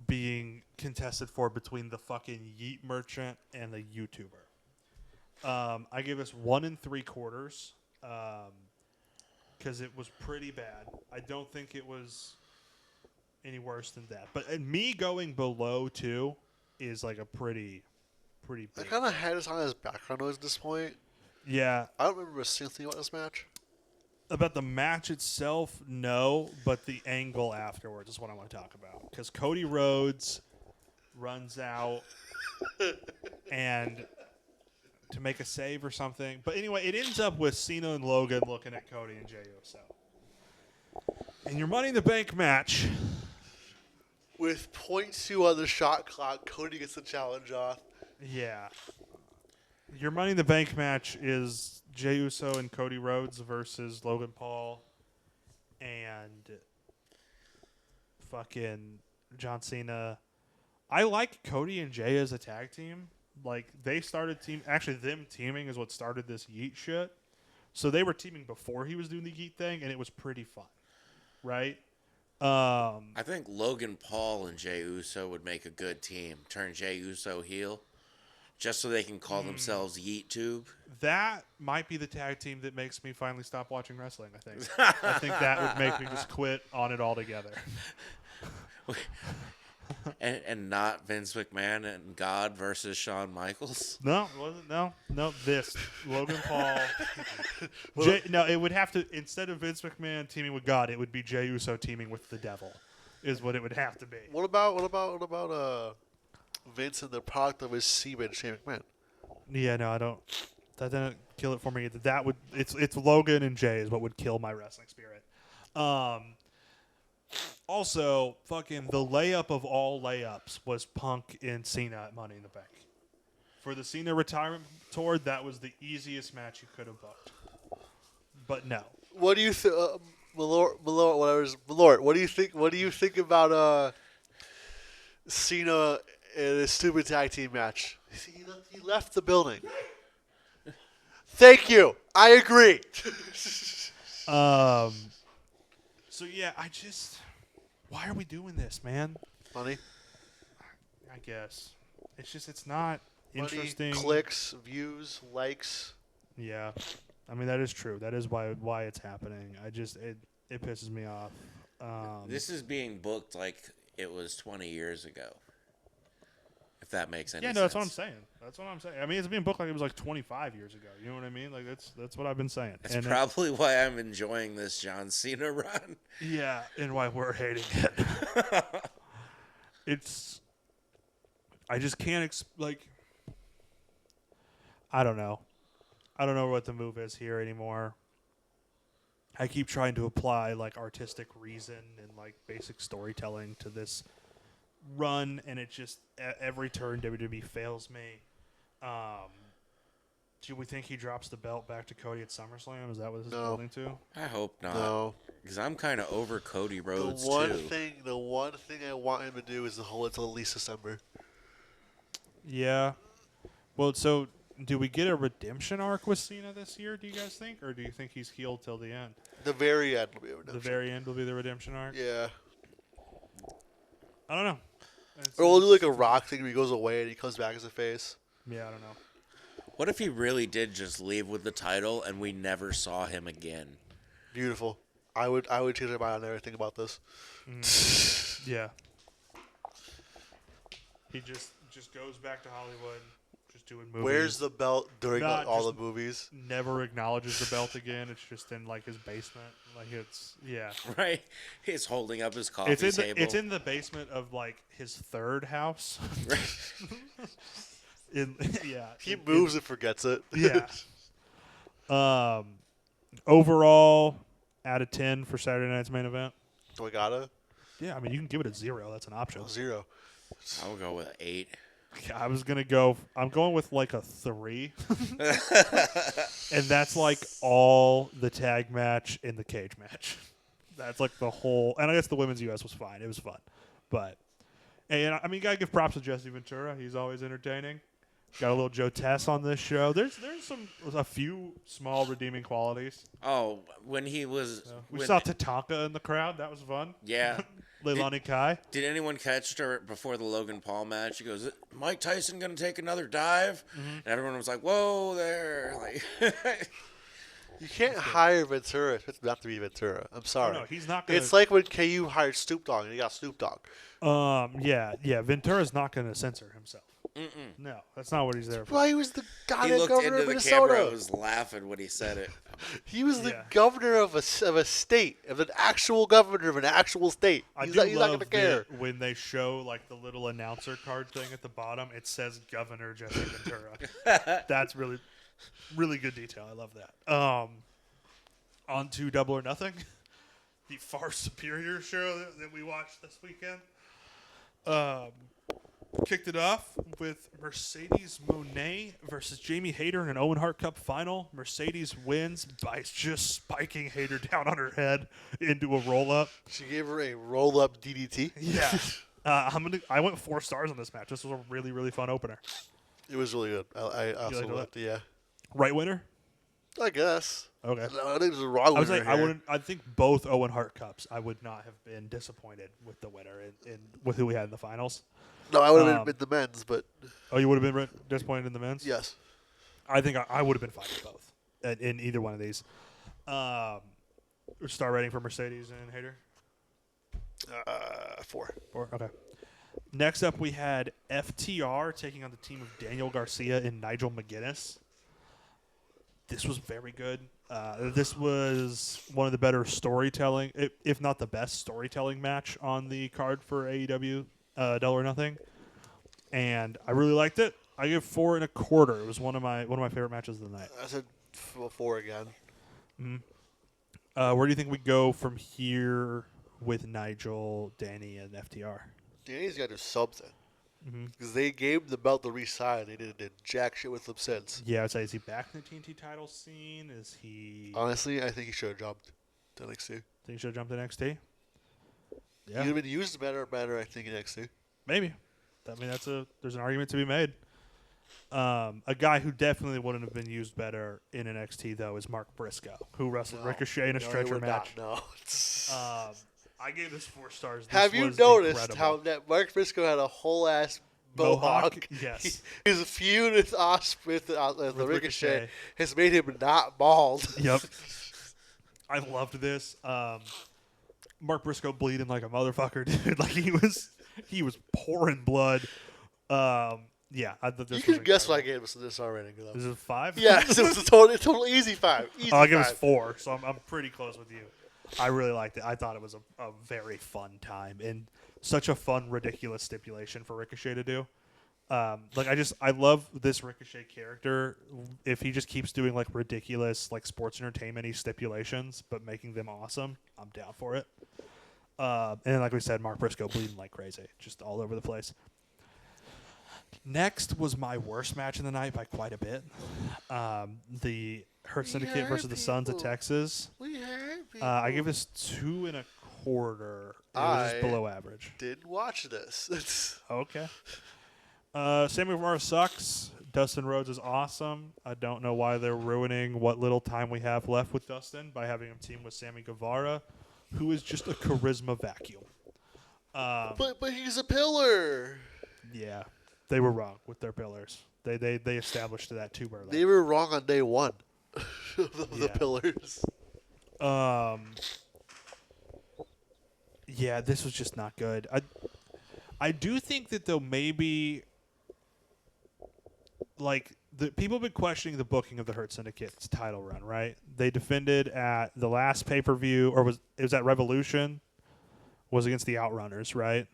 being contested for between the fucking Yeet merchant and the YouTuber. I give this 1 3/4 because it was pretty bad. I don't think it was any worse than that. But me going below 2 is like a pretty I big. kind of had this on as background noise at this point. Yeah. I don't remember a single thing about this match. About the match itself, no, but the angle afterwards is what I want to talk about. Because Cody Rhodes runs out and to make a save or something. But anyway, it ends up with Cena and Logan looking at Cody and Jey Uso. And your Money in the Bank match. With .2 on the shot clock, Cody gets the challenge off. Yeah. Your Money in the Bank match is Jey Uso and Cody Rhodes versus Logan Paul and fucking John Cena. I like Cody and Jey as a tag team. Like, they started actually, them teaming is what started this Yeet shit. So they were teaming before he was doing the Yeet thing, and it was pretty fun. Right? I think Logan Paul and Jey Uso would make a good team. Turn Jey Uso heel, just so they can call themselves Yeet Tube. That might be the tag team that makes me finally stop watching wrestling, I think. I think that would make me just quit on it altogether. And not Vince McMahon and God versus Shawn Michaels. No, it wasn't. No. This Logan Paul. No, it would have to, instead of Vince McMahon teaming with God, it would be Jey Uso teaming with the devil, is what it would have to be. What about Vince and the product of his semen, Shane McMahon? Yeah, no, I don't. That didn't kill it for me. That would. It's Logan and Jay is what would kill my wrestling spirit. Also, fucking the layup of all layups was Punk and Cena at Money in the Bank. For the Cena retirement tour, that was the easiest match you could have booked. But no. What do you think, Malort? What do you think? What do you think about Cena in a stupid tag team match? He left the building. Thank you. I agree. So yeah, why are we doing this, man? Money. I guess it's not interesting. Money, clicks, views, likes. Yeah, I mean that is true. That is why it's happening. It pisses me off. This is being booked like it was 20 years ago. If that makes any sense. Yeah, no, that's what I'm saying. I mean, it's being booked like it was like 25 years ago. You know what I mean? Like that's what I've been saying. That's probably why I'm enjoying this John Cena run. Yeah, and why we're hating it. I just can't I don't know. I don't know what the move is here anymore. I keep trying to apply like artistic reason and like basic storytelling to this run, and it just every turn WWE fails me. Do we think he drops the belt back to Cody at SummerSlam? Is that what this is building to? I hope not. No, because I'm kind of over Cody Rhodes the one thing I want him to do is to hold it till at least December. Yeah. Well, so do we get a redemption arc with Cena this year? Do you guys think, or do you think he's healed till the end? The very end will be a redemption. The very end will be the redemption arc. Yeah. I don't know. Or we'll do like a Rock thing where he goes away and he comes back as a face. Yeah, I don't know. What if he really did just leave with the title and we never saw him again? Beautiful. I would change my mind on everything about this. Yeah. He just goes back to Hollywood, just doing movies. Where's the belt during all the movies? Never acknowledges the belt again. It's just in like his basement. Like yeah. Right. He's holding up his coffee table. It's in the basement of like his third house. He moves and forgets it. Yeah. Overall, out of 10 for Saturday night's main event. Do I gotta? Yeah, I mean you can give it a 0. That's an option. 0. I'll go with 8. I'm going with like a 3. And that's like all the tag match and the cage match. That's like the whole. And I guess the women's US was fine. It was fun. But, and I mean, gotta give props to Jesse Ventura. He's always entertaining. Got a little Joe Tess on this show. There's a few small redeeming qualities. Oh, when he was... We saw Tatanka in the crowd. That was fun. Yeah. Leilani Kai. Did anyone catch her before the Logan Paul match? He goes, Mike Tyson going to take another dive? Mm-hmm. And everyone was like, whoa there. Like, you can't hire Ventura if it's not to be Ventura. I'm sorry. No, he's not going to. It's like when KU hired Snoop Dogg and he got Snoop Dogg. Yeah. Ventura's not going to censor himself. Mm-mm. No, that's not what he's there for. Well, he was the goddamn governor of Minnesota. He looked into the camera and was laughing when he said it. He was the governor of a state, of an actual governor of an actual state. He's not going to care. When they show like the little announcer card thing at the bottom, it says Governor Jesse Ventura. That's really, really good detail. I love that. On to Double or Nothing, the far superior show that we watched this weekend. Kicked it off with Mercedes Moné versus Jamie Hayter in an Owen Hart Cup final. Mercedes wins by just spiking Hayter down on her head into a roll-up. She gave her a roll-up DDT. Yeah. I went 4 stars on this match. This was a really, really fun opener. It was really good. I also liked it, yeah. Right winner? I guess. Okay. No, I think there's a wrong winner here. I think both Owen Hart Cups, I would not have been disappointed with the winner with who we had in the finals. No, I would have been the men's, but... Oh, you would have been disappointed in the men's? Yes. I think I would have been fine with both in either one of these. Star rating for Mercedes and Hayter? 4. 4, okay. Next up, we had FTR taking on the team of Daniel Garcia and Nigel McGuinness. This was very good. This was one of the better storytelling, if not the best storytelling match on the card for AEW Double or Nothing, and I really liked it. I give 4 1/4. It was one of my favorite matches of the night. I said 4 again. Mm-hmm. Where do you think we go from here with Nigel, Danny, and FTR? Danny's got to do something. Because they gave him the belt to re-sign. They did jack shit with him since. Yeah, I'd say, is he back in the TNT title scene? Is he... Honestly, I think he should have jumped to NXT. Think he should have jumped to NXT? Yeah. He would have been used better, I think, in NXT. Maybe. I mean, there's an argument to be made. A guy who definitely wouldn't have been used better in NXT, though, is Mark Briscoe, who wrestled Ricochet in a stretcher match. No. I gave this 4 stars. Have you noticed how that Mark Briscoe had a whole ass mohawk? Yes. His feud with the Ricochet has made him not bald. Yep. I loved this. Mark Briscoe bleeding like a motherfucker, dude. Like he was pouring blood. Yeah, I thought this. You can guess why I gave this already. Is it 5? Yes, it was a total easy 5. Easy I'll give it 4, so I'm pretty close with you. I really liked it. I thought it was a very fun time and such a fun, ridiculous stipulation for Ricochet to do. I love this Ricochet character. If he just keeps doing like ridiculous, like sports entertainment-y stipulations, but making them awesome, I'm down for it. And then, like we said, Mark Briscoe bleeding like crazy, just all over the place. Next was my worst match of the night by quite a bit. The Hurt Syndicate versus the Sons of Texas. I give this 2 1/4. It was just below average. Didn't watch this. Okay. Sammy Guevara sucks. Dustin Rhodes is awesome. I don't know why they're ruining what little time we have left with Dustin by having him team with Sammy Guevara, who is just a charisma vacuum. But he's a pillar. Yeah, they were wrong with their pillars. They established that too early. They were wrong on day 1 of the pillars. Yeah, this was just not good. I do think that though maybe like the people have been questioning the booking of the Hurt Syndicate's title run, right? They defended at the last pay-per-view, or it was at Revolution, was against the Outrunners, right?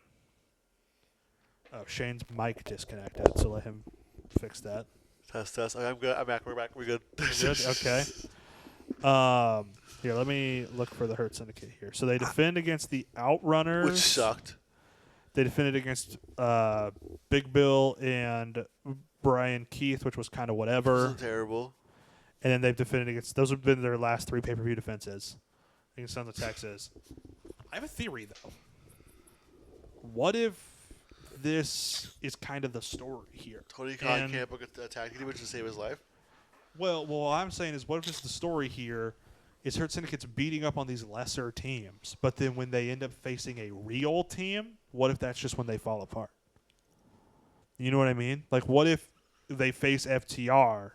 Oh, Shane's mic disconnected, so let him fix that. Test. I'm good. I'm back. We're back. We're good. Good? Okay. Here, let me look for the Hurt Syndicate here. So they defend against the Outrunners. Which sucked. They defended against Big Bill and Brian Keith, which was kind of whatever. Wasn't terrible. And then they've defended against... Those have been their last 3 pay-per-view defenses against Sons of Texas. I have a theory, though. What if this is kind of the story here. Tony Khan can't book a tag team to save his life. Well, what I'm saying is, what if it's the story here is Hurt Syndicate's beating up on these lesser teams, but then when they end up facing a real team, what if that's just when they fall apart? You know what I mean? Like, what if they face FTR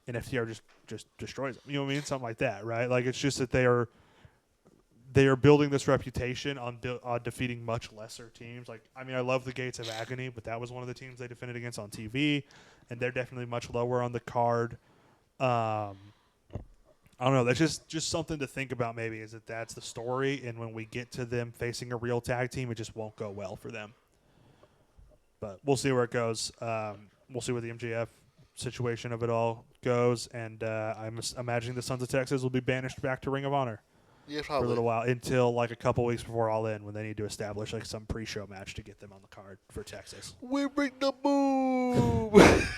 and FTR just destroys them? You know what I mean? Something like that, right? Like, it's just that they are building this reputation on defeating much lesser teams. Like, I mean, I love the Gates of Agony, but that was one of the teams they defended against on TV, and they're definitely much lower on the card. I don't know. That's just something to think about maybe, is that that's the story, and when we get to them facing a real tag team, it just won't go well for them. But we'll see where it goes. We'll see where the MJF situation of it all goes, and I'm imagining the Sons of Texas will be banished back to Ring of Honor. Yeah, probably. For a little while, until like a couple weeks before All In, when they need to establish like some pre-show match to get them on the card for Texas. We bring the boom.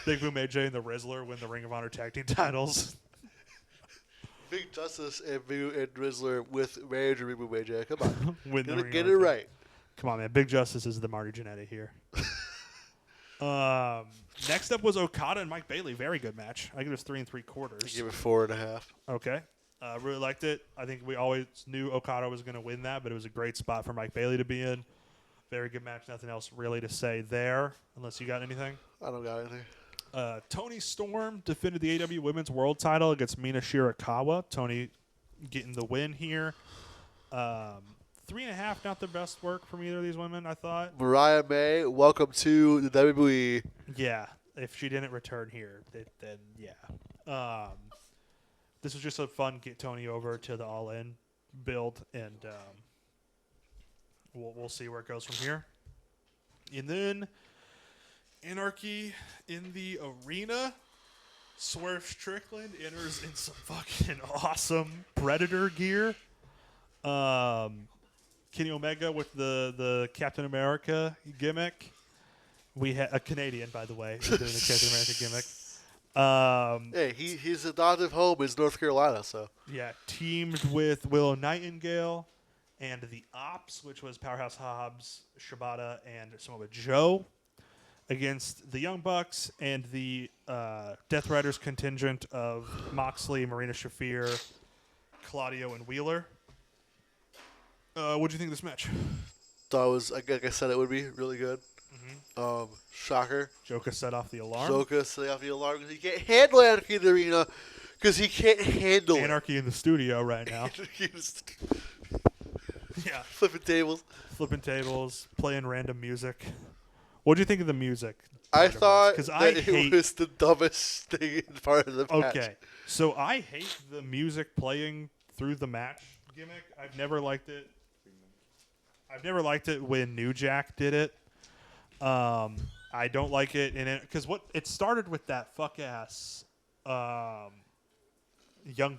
Big Boom AJ and the Rizzler win the Ring of Honor tag team titles. Big Justice and Rizzler with manager Big Boom AJ. Come on, get it Honor right. Come on, man. Big Justice is the Marty Jannetty here. Next up was Okada and Mike Bailey. Very good match. I give it 3 3/4. I give it 4.5. Okay. Really liked it. I think we always knew Okada was going to win that, but it was a great spot for Mike Bailey to be in. Very good match. Nothing else really to say there, unless you got anything. I don't got anything. Toni Storm defended the AEW Women's World Title against Mina Shirakawa. Toni getting the win here. 3.5, not the best work from either of these women, I thought. Mariah May, welcome to the WWE. Yeah, if she didn't return here, then yeah. This was just a fun get Tony over to the All In build, and we'll see where it goes from here. And then Anarchy in the Arena. Swerve Strickland enters in some fucking awesome Predator gear. Kenny Omega with the Captain America gimmick. We had a Canadian, by the way, doing the Captain America gimmick. Hey, his adoptive home is North Carolina, so. Yeah, teamed with Willow Nightingale and the Ops, which was Powerhouse Hobbs, Shibata, and Samoa Joe, against the Young Bucks and the Death Riders contingent of Moxley, Marina Shafir, Claudio, and Wheeler. What do you think of this match? Thought it was, like I said, it would be really good. Mm-hmm. Shocker. Joka set off the alarm. Joka set off the alarm because he can't handle Anarchy in the Arena because he can't handle Anarchy in the studio right now. Yeah. Flipping tables, playing random music. What do you think of the music? I thought that it was the dumbest thing in part of the match. Okay, so I hate the music playing through the match gimmick. I've never liked it. When New Jack did it. I don't like it because it started with that fuck ass Young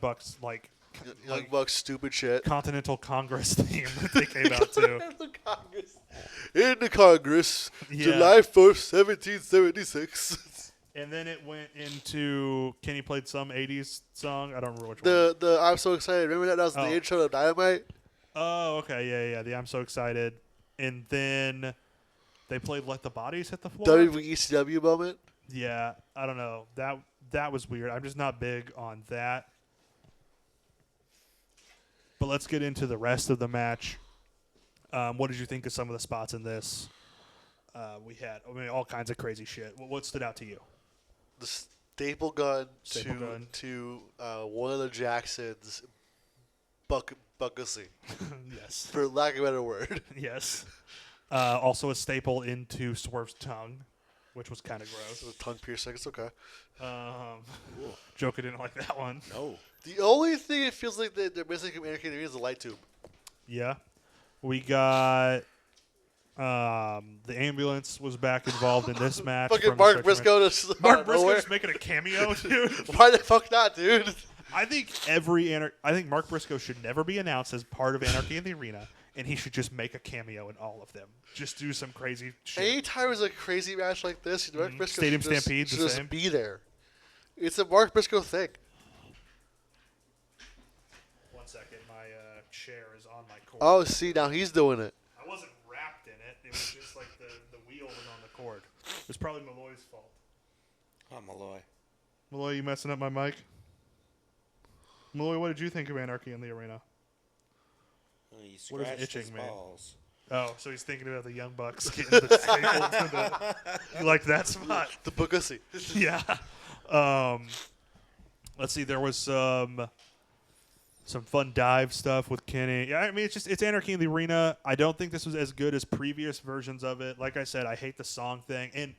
Bucks Young Bucks stupid shit. Continental Congress theme that they came out to. In the Congress, yeah. July 1st, 1776. And then it went into Kenny played some 80s song. I don't remember which one. The I'm So Excited. Remember that? That was the intro of Dynamite. Oh, okay. Yeah. The I'm So Excited. And then they played Let the Bodies Hit the Floor. WWE ECW moment. Yeah. I don't know. That was weird. I'm just not big on that. But let's get into the rest of the match. What did you think of some of the spots in this? We had all kinds of crazy shit. What stood out to you? The staple gun to one of the Jacksons, Buckasy. Yes. For lack of a better word. Yes. Also a staple into Swerve's tongue, which was kind of gross. The tongue piercing. It's okay. Joker didn't like that one. No. The only thing it feels like they're missing from Anarchy is the light tube. Yeah. We got the ambulance was back involved in this match. Fucking Mark Briscoe. Mark Briscoe's making a cameo, dude. Why the fuck not, dude? I think Mark Briscoe should never be announced as part of Anarchy in the Arena, and he should just make a cameo in all of them. Just do some crazy shit. Anytime there's a crazy match like this, Mark Briscoe Stadium should Stampede, just be there. It's a Mark Briscoe thing. 1 second, my chair is on my cord. Oh, see, now he's doing it. I wasn't wrapped in it. It was just like the wheel It's probably Malloy's fault. Oh, Malloy. Malloy, you messing up my mic? Malloy, what did you think of Anarchy in the Arena? Well, he What does scratched itching his mean? balls. Oh, so he's thinking about the Young Bucks getting the staple to the. You like that spot? The Pussy. Yeah. Let's see. There was some fun dive stuff with Kenny. Yeah, I mean, it's Anarchy in the Arena. I don't think this was as good as previous versions of it. Like I said, I hate the song thing. And,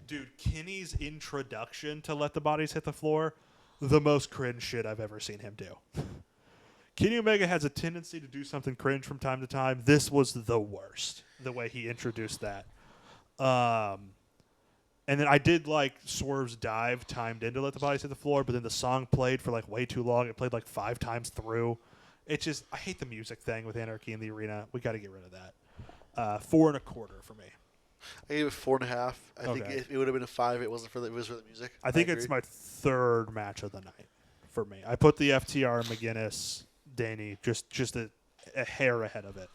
dude, Kenny's introduction to Let the Bodies Hit the Floor, the most cringe shit I've ever seen him do. Kenny Omega has a tendency to do something cringe from time to time. This was the worst, the way he introduced that. And then I did like Swerve's dive timed into Let the Bodies Hit the Floor, but then the song played for like way too long. It played like 5 times through. It just, I hate the music thing with Anarchy in the Arena. We got to get rid of that. 4 1/4 for me. I gave it 4.5. I think Okay. it would have been a 5. It wasn't for the music. I think it's my third match of the night for me. I put the FTR McGinnis, Danny, just a hair ahead of it.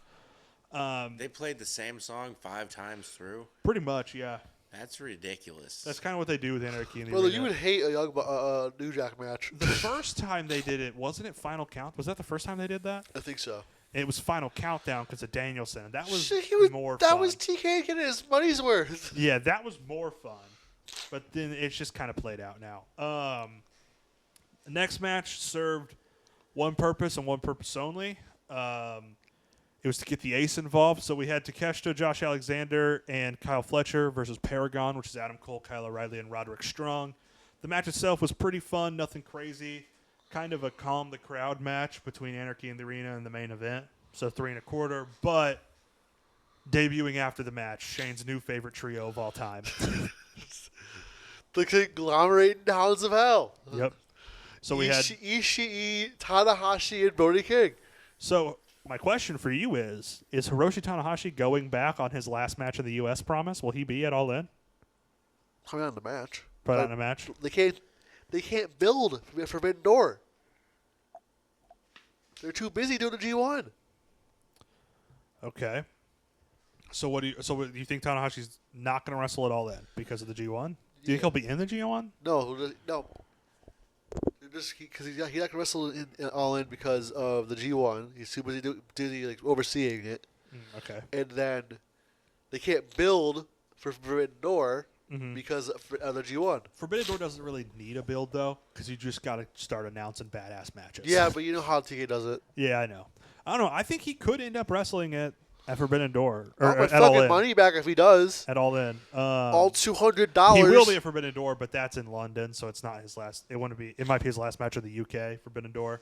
They played the same song 5 times through. Pretty much, yeah. That's ridiculous. That's kind of what they do with Anarchy in the Brother, Arena. you would hate a New Jack match. The first time they did it, wasn't it Final Count? Was that the first time they did that? I think so. It was Final Countdown because of Danielson. That was more That fun. was TK getting his money's worth. Yeah, that was more fun. But then it's just kind of played out now. The next match served one purpose and one purpose only. It was to get the ace involved. So we had Takeshita, Josh Alexander, and Kyle Fletcher versus Paragon, which is Adam Cole, Kyle O'Reilly, and Roderick Strong. The match itself was pretty fun, nothing crazy. Kind of a calm the crowd match between Anarchy in the Arena and the main event. So 3 1/4. But debuting after the match, Shane's new favorite trio of all time. The conglomerating hounds of hell. Yep. So we had. Ishii, Tanahashi, and Brody King. So my question for you is Hiroshi Tanahashi going back on his last match of the U.S. promise? Will he be at All In? Coming on the match. Put on a match? They can't build Forbidden Door. They're too busy doing the G1. Okay. So what do you think Tanahashi's not going to wrestle at All In because of the G1? Do you think he'll be in the G1? No. Just because he's not going to wrestle in All In because of the G1. He's too busy like overseeing it. Okay. And then they can't build for Forbidden Door Mm-hmm. because of the G1. Forbidden Door doesn't really need a build, though, because you just got to start announcing badass matches. Yeah, but you know how TK does it. Yeah, I know. I don't know. I think he could end up wrestling at Forbidden Door. I'll Or my at All fucking In. money back if he does. At All In. All $200. He will be at Forbidden Door, but that's in London, so it's not his last. It might be his last match of the UK, Forbidden Door.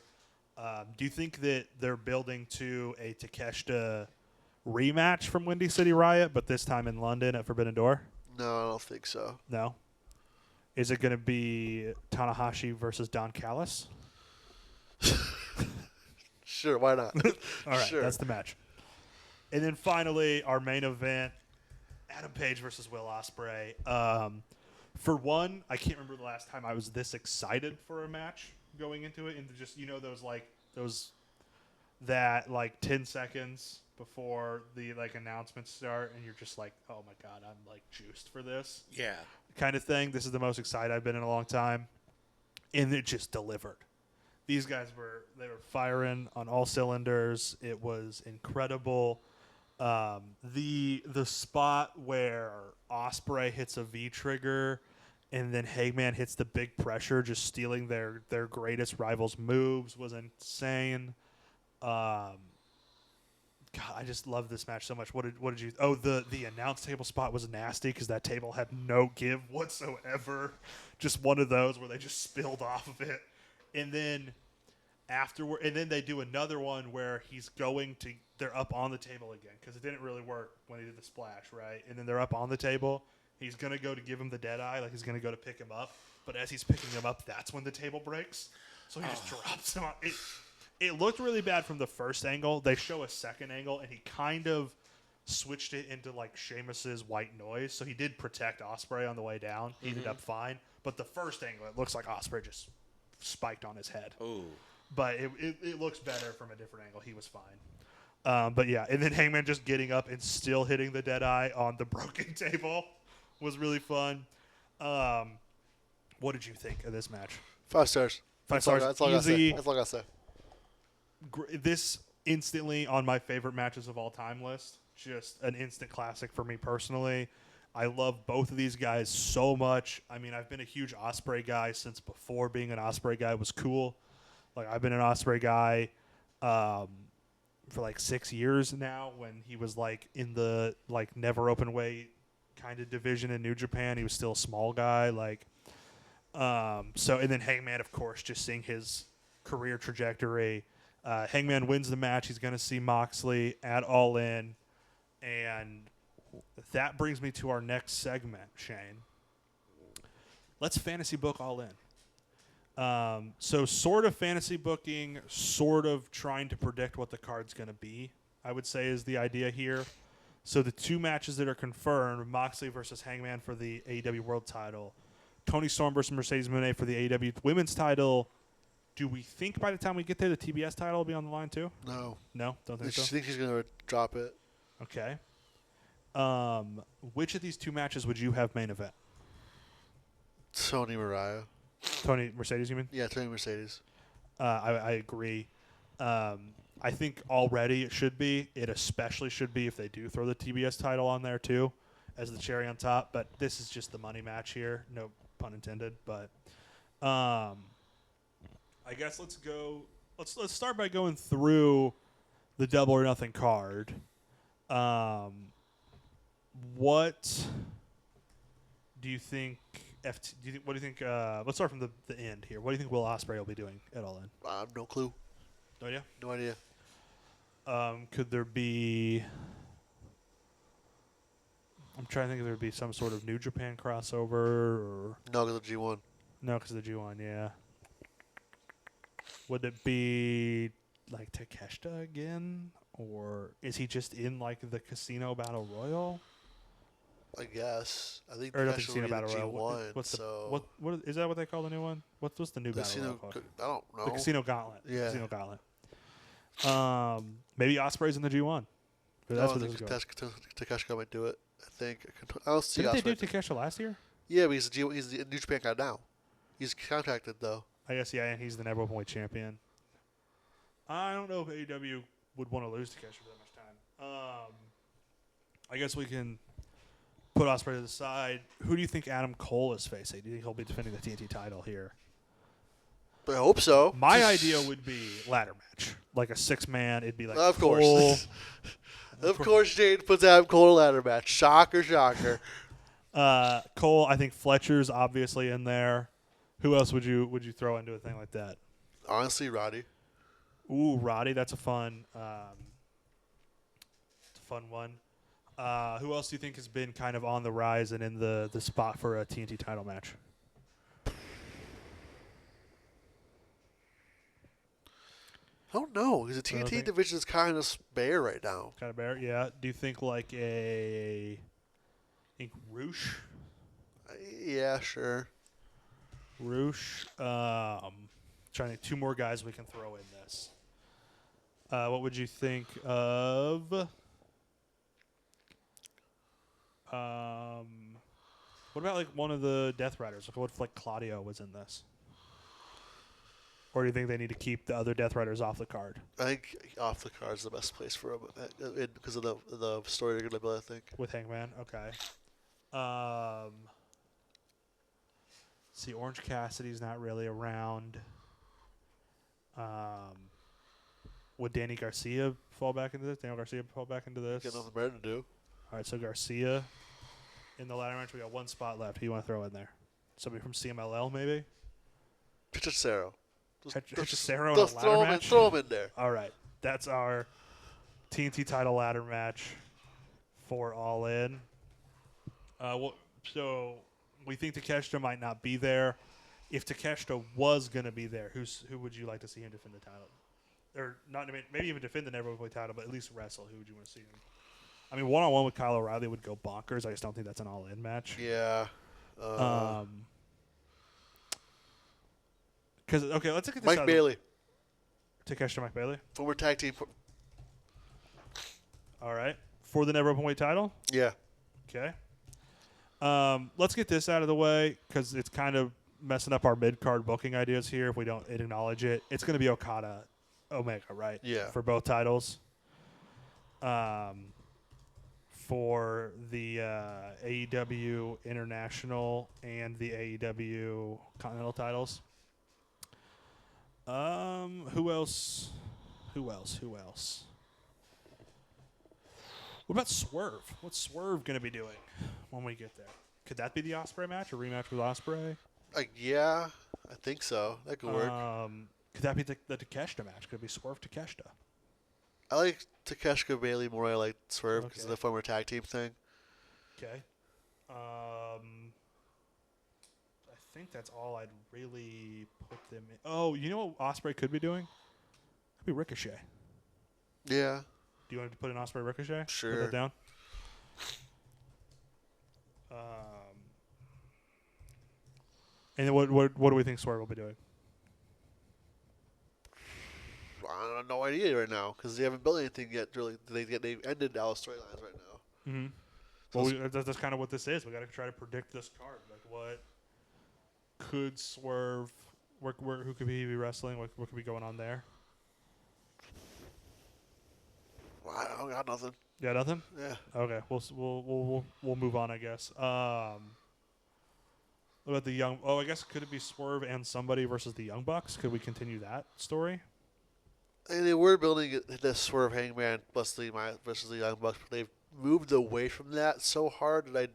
Do you think that they're building to a Takeshita rematch from Windy City Riot, but this time in London at Forbidden Door? No, I don't think so. No. Is it going to be Tanahashi versus Don Callis? Sure, why not? All right, sure. that's the match. And then finally, our main event, Adam Page versus Will Ospreay. For one, I can't remember the last time I was this excited for a match going into it, and just those 10 seconds before the announcements start, and you're just like, oh my god, I'm juiced for this. Yeah. Kind of thing. This is the most excited I've been in a long time, and it just delivered. These guys were firing on all cylinders. It was incredible. The spot where Ospreay hits a V trigger and then Hangman hits the big pressure, just stealing their greatest rival's moves, was insane. God, I just love this match so much. What did you? Oh, the announce table spot was nasty because that table had no give whatsoever. Just one of those where they just spilled off of it, and then afterward, and then they do another one where they're up on the table again because it didn't really work when he did the splash, right? And then they're up on the table. He's gonna go to give him the dead eye, like he's gonna go to pick him up, but as he's picking him up, that's when the table breaks. So he just drops him on it. It looked really bad from the first angle. They show a second angle, and he kind of switched it into Sheamus's white noise. So he did protect Ospreay on the way down. He ended up fine. But the first angle, it looks like Ospreay just spiked on his head. Ooh. But it looks better from a different angle. He was fine. But yeah, and then Hangman just getting up and still hitting the dead eye on the broken table was really fun. What did you think of this match? 5 stars. 5 stars. That's all I gotta say. Easy. That's all I gotta say. This instantly on my favorite matches of all time list. Just an instant classic for me personally. I love both of these guys so much. I mean, I've been a huge Ospreay guy since before being an Ospreay guy was cool. Like, I've been an Ospreay guy for like 6 years now when he was like in the like never open weight kind of division in New Japan. He was still a small guy. Like, so, and then Hangman, of course, just seeing his career trajectory. Hangman wins the match. He's going to see Moxley at All In. And that brings me to our next segment, Shane. Let's fantasy book All In. So sort of fantasy booking, sort of trying to predict what the card's going to be, I would say is the idea here. So the 2 matches that are confirmed, Moxley versus Hangman for the AEW World title, Toni Storm versus Mercedes Moné for the AEW Women's title. Do we think by the time we get there the TBS title will be on the line too? No. No? Don't I think so? think she's gonna drop it. Okay. Which of these 2 matches would you have main event? Tony Mariah. Tony Mercedes, you mean? Yeah, Tony Mercedes. I agree. I think already it should be. It especially should be if they do throw the TBS title on there too as the cherry on top. But this is just the money match here. No pun intended. But I guess let's go. Let's start by going through the Double or Nothing card. What do you think? What do you think? Let's start from the end here. What do you think Will Ospreay will be doing at All In? I have no clue. No idea. No idea. Could there be? I'm trying to think if there would be some sort of New Japan crossover or No, because of G1. no, because of the G1. Yeah. Would it be like Takeshita again, or is he just in like the Casino Battle Royal? I guess. I think Or not the Casino Casino Battle Royal. G1. What's so the what is that? What they call the new one? What's the new Battle Casino? Royal called? I don't know. The Casino Gauntlet. Yeah. Casino Gauntlet. Maybe Ospreay's in the G1. But that's No, what I this is think going. Takeshita might do it. I think. I don't see Didn't they Ospreay. do Takeshita last year? Yeah, but he's the New Japan guy now. He's contracted though. I guess, yeah, and he's the never openweight champion. I don't know if AEW would want to lose to Takeshita for that much time. I guess we can put Ospreay to the side. Who do you think Adam Cole is facing? Do you think he'll be defending the TNT title here? I hope so. My idea would be ladder match. Like a 6-man. It'd be like Of Cole. course. Of course, Jade puts Adam Cole in a ladder match. Shocker, shocker. Cole, I think Fletcher's obviously in there. Who else would you throw into a thing like that? Honestly, Roddy. Ooh, Roddy, that's a fun one. Who else do you think has been kind of on the rise and in the spot for a TNT title match? I don't know. Because the TNT division is kind of bare right now. Kind of bare, yeah. Do you think like I think Roosh? Yeah, sure. Roosh. Trying to think 2 more guys we can throw in this. What would you think of? What about like one of the Death Riders? What if like Claudio was in this? Or do you think they need to keep the other Death Riders off the card? I think off the card is the best place for him because of the story they're going to build, I think. With Hangman? Okay. See, Orange Cassidy's not really around. Would Danny Garcia fall back into this? Daniel Garcia fall back into this? Got nothing better to do. All right, so Garcia in the ladder match. We got 1 spot left. Who you want to throw in there? Somebody from CMLL, maybe? Hechicero. Hechicero in a Just ladder match? throw him in there. All right. That's our TNT title ladder match for All In. So we think Takeshita might not be there. If Takeshita was going to be there, who would you like to see him defend the title? Or not maybe even defend the never openweight title, but at least wrestle. Who would you want to see him? I mean, one-on-one with Kyle O'Reilly would go bonkers. I just don't think that's an All-In match. Yeah. Because okay, let's look at this. Mike Bailey. Takeshita, Mike Bailey. Former tag team. All right, for the never openweight title. Yeah. Okay. Let's get this out of the way because it's kind of messing up our mid-card booking ideas here if we don't acknowledge it. It's going to be Okada, Omega, right? Yeah. For both titles. For the AEW International and the AEW Continental titles. Who else? What about Swerve? What's Swerve going to be doing when we get there? Could that be the Ospreay match, a rematch with Ospreay? Yeah, I think so. That could work. Could that be the Takeshita match? Could it be Swerve Takeshita? I like Takeshita Bailey more. I like Swerve because Okay. of the former tag team thing. Okay. I think that's all I'd really put them in. Oh, you know what Ospreay could be doing? Could be Ricochet. Yeah. Do you want to put an Ospreay Ricochet? Sure. Put that down. And then what do we think Swerve will be doing? I have no idea right now because they haven't built anything yet. Really, they've ended all storylines right now. Mm-hmm. Well, that's kind of what this is. We got to try to predict this card. Like, what could Swerve? Who could he be wrestling? What could be going on there? Well, I don't got nothing. Yeah, nothing. Yeah. Okay, we'll move on, I guess. What about the young? Oh, I guess could it be Swerve and somebody versus the Young Bucks? Could we continue that story? And they were building this Swerve Hangman versus the Young Bucks, but they've moved away from that so hard that I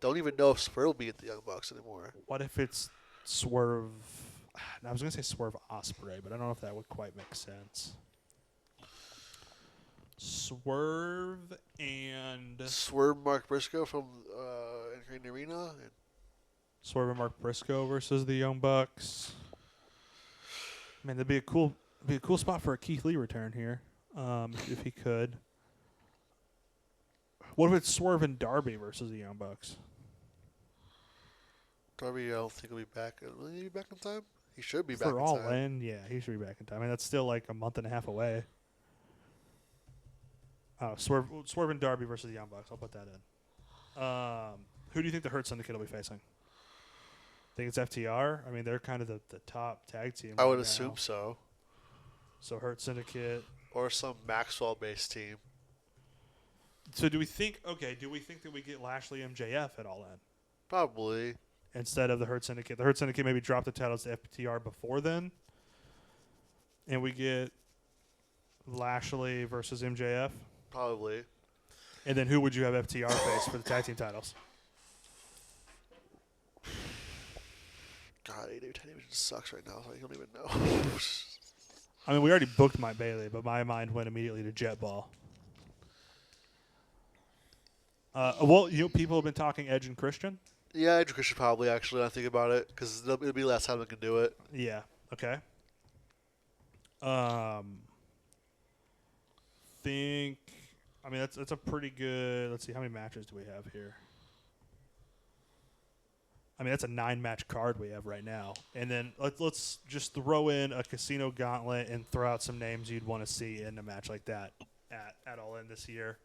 don't even know if Swerve will be at the Young Bucks anymore. What if it's Swerve? I was gonna say Swerve Ospreay, but I don't know if that would quite make sense. Swerve Mark Briscoe from Incredible Arena. And Swerve and Mark Briscoe versus the Young Bucks. Man, that'd be a cool spot for a Keith Lee return here, if he could. What if it's Swerve and Darby versus the Young Bucks? Darby, I don't think he'll be back. Will he be back in time? He should be back For in All time. In, yeah, he should be back in time. I mean, that's still like a month and a half away. Swerve and Darby versus the Young Bucks. I'll put that in. Who do you think the Hurt Syndicate will be facing? Think it's FTR? I mean, they're kind of the top tag team. I would right assume now. so. So Hurt Syndicate. Or some Maxwell-based team. So do we think that we get Lashley MJF at All In Probably. instead of the Hurt Syndicate? The Hurt Syndicate maybe drop the titles to FTR before then, and we get Lashley versus MJF. Probably. And then who would you have FTR face for the tag team titles? God, AEW Tag Division sucks right now, so I don't even know. I mean, we already booked Mike Bailey, but my mind went immediately to Jet Ball. Well, people have been talking Edge and Christian. Yeah, Edge Christian probably, actually, when I think about it, because it'll be the last time I can do it. Yeah. Okay. That's a pretty good. Let's see, how many matches do we have here? I mean, that's a 9-match card we have right now. And then let's just throw in a Casino Gauntlet and throw out some names you'd want to see in a match like that at All In this year.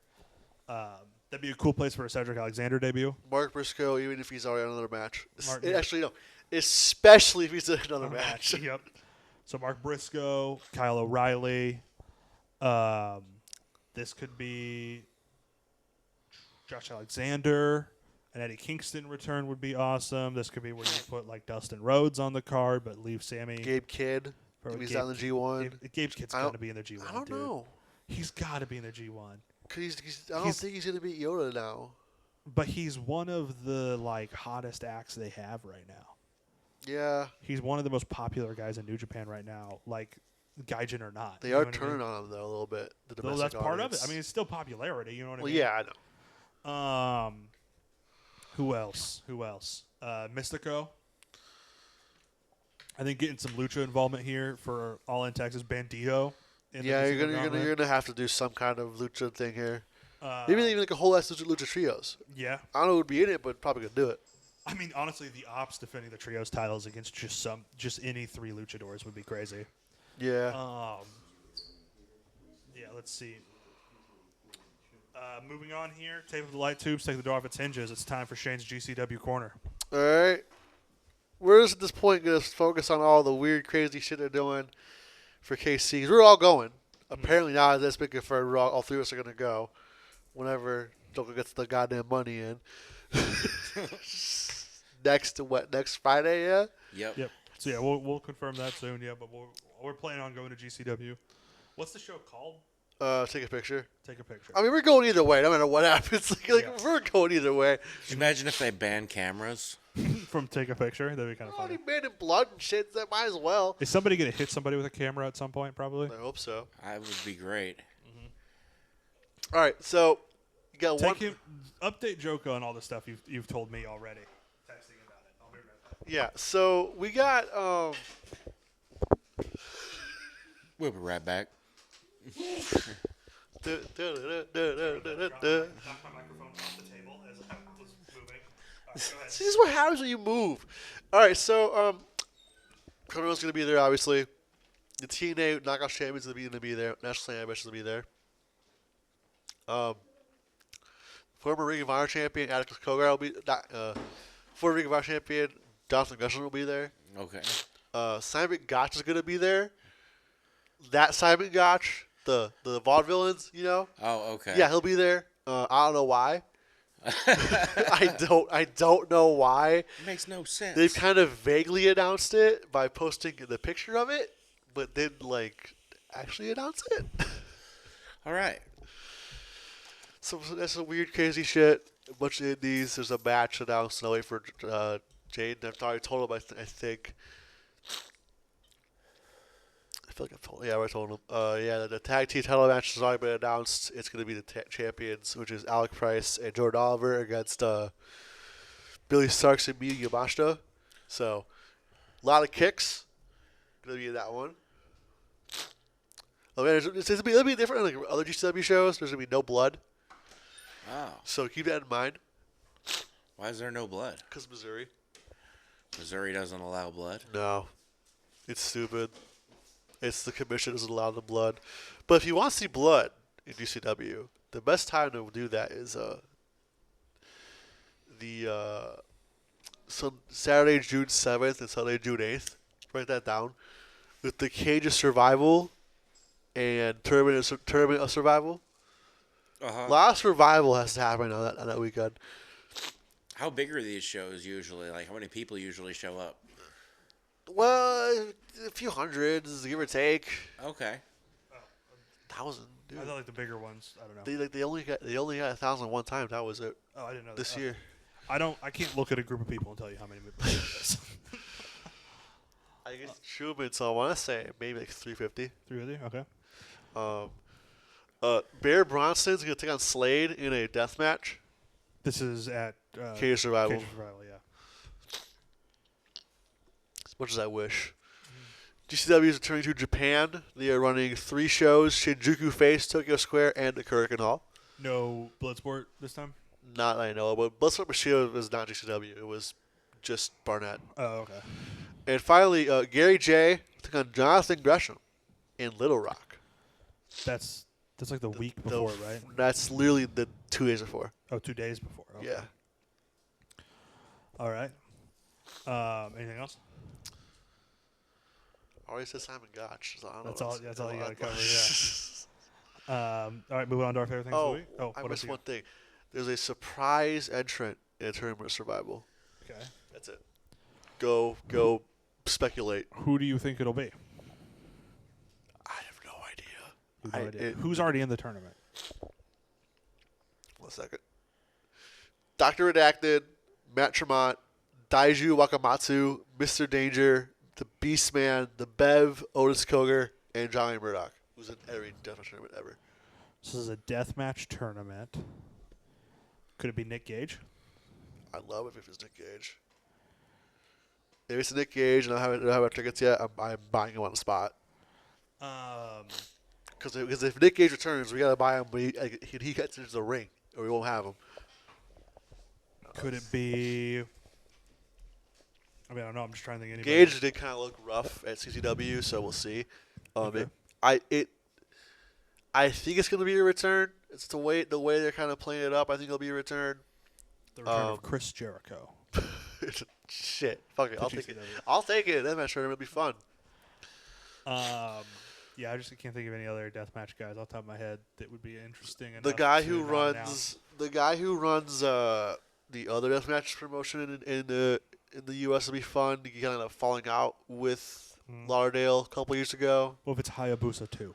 That'd be a cool place for a Cedric Alexander debut. Mark Briscoe, even if he's already on another match. Yeah. Actually, no. Especially if he's in another match. Yep. So Mark Briscoe, Kyle O'Reilly. This could be Josh Alexander. An Eddie Kingston return would be awesome. This could be where you put like Dustin Rhodes on the card, but leave Sammy. Gabe Kidd. If he's on the G1. Gabe's Kidd's got to be in the G1. I don't know. He's got to be in the G1. I don't think he's going to beat Yoda now. But he's one of the like hottest acts they have right now. Yeah. He's one of the most popular guys in New Japan right now, like Gaijin or not. They are turning on him, though, a little bit. Well, that's part of it. I mean, it's still popularity. You know what I mean? Yeah, I know. Who else? Mystico. I think getting some lucha involvement here for All In Texas. Bandito. Yeah, you're gonna have to do some kind of lucha thing here. Maybe even like a whole ass lucha trios. Yeah. I don't know who would be in it, but probably gonna do it. I mean, honestly, the Ops defending the trios titles against just any 3 luchadors would be crazy. Yeah. Yeah. Let's see. Moving on here, tape of the light tubes, take the door off its hinges. It's time for Shane's GCW corner. All right. We're just at this point going to focus on all the weird, crazy shit they're doing for KC. 'Cause we're all going. Apparently now that's been confirmed. All three of us are going to go whenever Joker gets the goddamn money in. Next Friday, yeah? Yep. So yeah, we'll confirm that soon. Yeah, but we're planning on going to GCW. What's the show called? Take a picture. Take a picture. I mean, we're going either way, no matter what happens. We're going either way. Imagine if they banned cameras. From take a picture. That'd be kind of We're funny. already made in blood and shit. That might as well. Is somebody gonna hit somebody with a camera at some point? Probably. I hope so. I would be great. All right, so you got one. Update Joko on all the stuff you've told me already. Texting about it. I'll be right back. Yeah, so we got We'll be right back. Knocked my microphone off the table as I was moving. All right, go ahead. See, this is what happens when you move. All right, so Continental's going to be there, obviously. The TNA Knockout Champions are going to be there. National Slam Ambitions will be there. Former Ring of Honor champion Atticus Cogar will be former Ring of Honor champion Jonathan Gresham will be there. Okay. Simon Gotch is going to be there. That Simon Gotch, the vaudevillains, you know? Oh, okay. Yeah, he'll be there. I don't know why. I don't know why. It makes no sense. They've kind of vaguely announced it by posting the picture of it, but then actually announce it. All right. So that's some weird, crazy shit. A bunch of indies. There's a match announced. And I'll wait for Jayden. I've already told him. I think. I feel like I've told. Yeah, I told him. The tag team title match has already been announced. It's going to be the champions, which is Alec Price and Jordan Oliver against Billy Starks and Miyu Yamashita. So, a lot of kicks. Going to be in that one. Oh man, it'll be different than other GCW shows. There's going to be no blood. Oh. So keep that in mind. Why is there no blood? Because Missouri. Missouri doesn't allow blood? No. It's stupid. It's the commission doesn't allow the blood. But if you want to see blood in GCW, the best time to do that is Saturday, June 7th and Sunday, June 8th. Write that down. With the Cage of Survival and Tournament of Survival. Uh-huh. A lot of survival has to happen on that weekend. How big are these shows usually? Like, how many people usually show up? Well, a few hundreds, give or take. Okay. 1,000, dude. I thought the bigger ones. I don't know. They only got 1,000 one time. That was it. Oh, I didn't know This that. year. I can't look at a group of people and tell you how many people it is. I guess Truman, so I want to say maybe 350. 350. Okay. Bear Bronson's going to take on Slade in a death match. This is at Cage of Survival. Cage of Survival, yeah. As much as I wish. GCW is returning to Japan. They are running 3 shows: Shinjuku Face, Tokyo Square, and the Kurikan Hall. No Bloodsport this time? Not that I know, but Bloodsport Machine was not GCW. It was just Barnett. Oh, okay. And finally, Gary J took on Jonathan Gresham in Little Rock. That's like the week before, right? That's literally the 2 days before. Oh, 2 days before. Okay. Yeah. All right. Anything else? I already said Simon Gotch. So I don't That's know all. what's- That's all you got to cover. Yeah. All right. Moving on to our favorite things of the week. Oh, I what missed else you one thing. There's a surprise entrant in a Tournament of Survival. got? Okay. That's it. Go speculate. Who do you think it'll be? I have no idea. No idea. Who's already in the tournament? 1 second. Dr. Redacted, Matt Tremont, Daiju Wakamatsu, Mr. Danger, the Beastman, the Bev, Otis Koger, and Johnny Murdoch, who's in every deathmatch tournament ever. This is a deathmatch tournament. Could it be Nick Gage? I love it if it's Nick Gage. If it's Nick Gage and I don't have tickets yet, I'm buying him on the spot. Because if Nick Gage returns, we got to buy him, but he gets into the ring, or we won't have him. Could it be? I mean, I don't know. I'm just trying to think. Anybody. Gage did kind of look rough at CCW, so we'll see. Okay. I think it's going to be a return. It's the way they're kind of playing it up. I think it'll be a return. The return of Chris Jericho. Shit. Fuck it. I'll take it. GCW. I'll take it. That match tournament will be fun. Yeah, I just can't think of any other deathmatch guys off the top of my head that would be interesting. The guy who runs the other deathmatch promotion in the U.S. will be fun. He kind of falling out with Lauderdale a couple years ago. What if it's Hayabusa 2?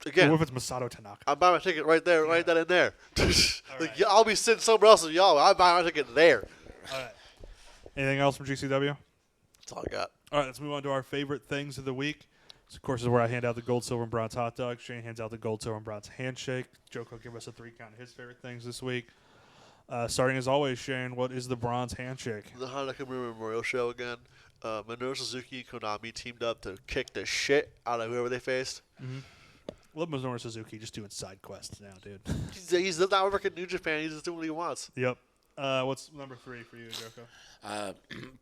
Again, What if it's Masato Tanaka? I'm buying my ticket right there, right that in there. right. I'll be sitting somewhere else with y'all. I'm buying my ticket there. All right. Anything else from GCW? That's all I got. All right, let's move on to our favorite things of the week. This, of course, is where I hand out the gold, silver, and bronze hot dog. Shane hands out the gold, silver, and bronze handshake. Joko give us a 3-count of his favorite things this week. Starting as always, Shane, what is the bronze handshake? The Honda Nakamura Memorial Show again. Minoru Suzuki and Konami teamed up to kick the shit out of whoever they faced. Love Minoru Suzuki just doing side quests now, dude. He's not working New Japan. He's just doing what he wants. Yep. What's number 3 for you, Joko?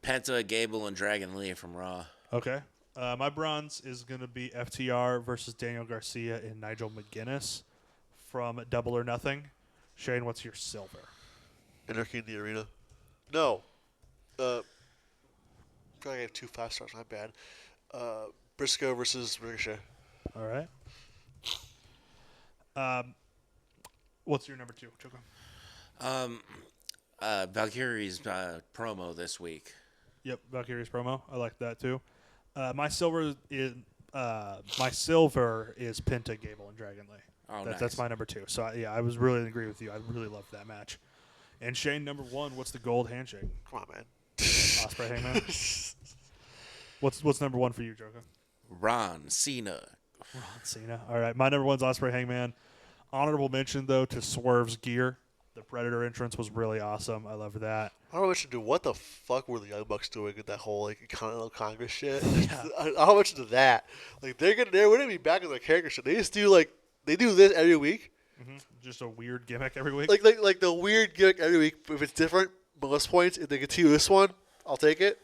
Penta, Gable, and Dragon Lee from Raw. Okay. My bronze is going to be FTR versus Daniel Garcia and Nigel McGuinness from Double or Nothing. Shane, what's your silver? Anarchy in the Arena. No. I gave 2 5-stars. My bad. Briscoe versus Ricochet. All right. What's your number 2, Joko? Valkyrie's promo this week. Yep, Valkyrie's promo. I like that too. My silver is Penta, Gable, and Dragon Lee. Oh, That's nice. my number 2. So I was really in agree with you. I really loved that match. And Shane, number 1. What's the gold handshake? Come on, man. Ospreay Hangman. What's number 1 for you, Joko? Ron Cena. Ron Cena. All right, my number 1's Ospreay Hangman. Honorable mention though to Swerve's gear. The Predator entrance was really awesome. I loved that. I don't know what you do. What the fuck were the Young Bucks doing with that whole Continental Congress shit? I don't mention to that. They're gonna be back in their character shit. They just do they do this every week. Just a weird gimmick every week. Like the weird gimmick every week. If it's different, bonus points. If they continue this one, I'll take it.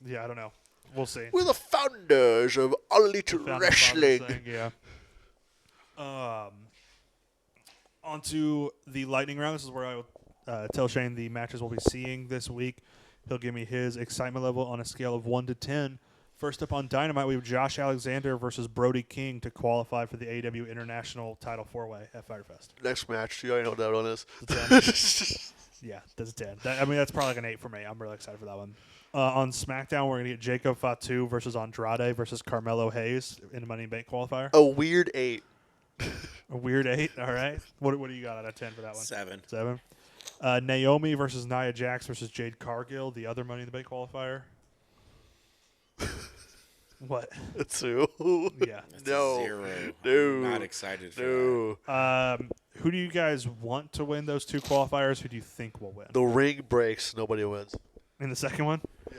Yeah, I don't know. We'll see. We're the founders of All Elite Wrestling. Thing, yeah. Onto the lightning round. This is where I will tell Shane the matches we'll be seeing this week. He'll give me his excitement level on a scale of 1 to 10. First up on Dynamite, we have Josh Alexander versus Brody King to qualify for the AEW International Title 4-Way at Fyter Fest. Next match. You already know what that one is. Yeah, that's 10. That's probably like an 8 for me. I'm really excited for that one. On SmackDown, we're going to get Jacob Fatu versus Andrade versus Carmelo Hayes in the Money in Bank qualifier. A weird 8. A weird 8. All right. What do you got out of 10 for that one? 7. 7. Naomi versus Nia Jax versus Jade Cargill, the other Money in the Bank qualifier. What? A 2. Yeah. That's No. a 0. No. I'm not excited for that. Who do you guys want to win those 2 qualifiers? Who do you think will win? The ring breaks. Nobody wins. In the second one? Yeah.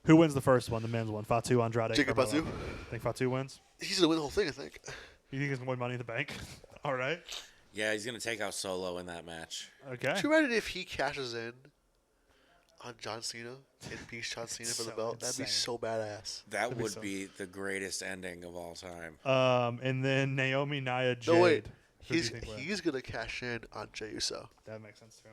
Who wins the first one, the men's one? Fatu, Andrade, Jacob Carmelo. Fatu. Think Fatu wins? He's going to win the whole thing, I think. You think he's going to win Money in the Bank? All right. Yeah, he's going to take out Solo in that match. Okay. Could you imagine if he cashes in on John Cena and beats John Cena for the So belt? That'd be insane. so badass. That be would so- be the greatest ending of all time. And then Naomi, Nia, Jade. No, wait. Who do you think wins? He's going to cash in on Jey Uso. That makes sense too.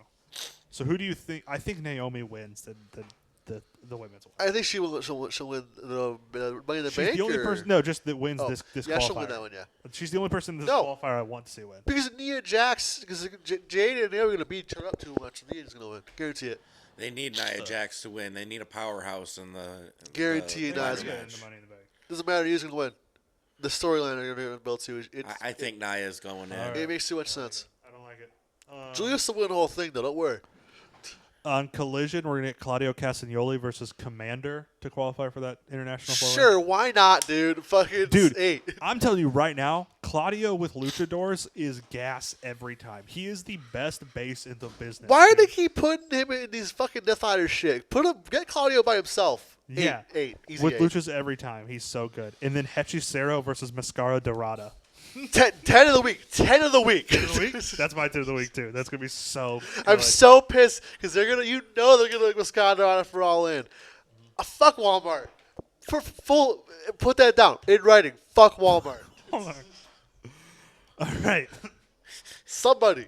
So who do you think? I think Naomi wins the women's one. I think she'll win the Money in the She's Bank. the only or- person. No, just that wins Oh, this yeah, qualifier. she'll win that one, yeah. She's the only person in this No. qualifier I want to see win. Because Nia Jax, because Jade and Naomi are going to beat each other up too much. Nia's going to win. Guarantee it. They need Nia Jax to win. They need a powerhouse in the. Guarantee the Nia's ladder gonna in match. the Money in the Bank. Doesn't matter. He's going to win. The storyline they're going to build to. I think Nia's going in. All right. It makes too much sense. I don't like it. Julius will win the whole thing, though. Don't worry. On Collision, we're going to get Claudio Castagnoli versus Commander to qualify for that international four-way. Sure, why not, dude? Fucking Dude, 8. I'm telling you right now, Claudio with Luchadors is gas every time. He is the best base in the business. Why do they dude. keep putting him in these fucking Death Rider shit? Get Claudio by himself. Yeah. 8. Easy With 8. Luchas every time. He's so good. And then Hechicero versus Mascara Dorada. 10 of the week. 10 of the week. That's my 10 of the week, too. That's going to be so good. I'm so pissed because they're gonna, they're gonna like Moscato on it for All In. Fuck Walmart. For full, put that down in writing. Fuck Walmart. All right. Somebody.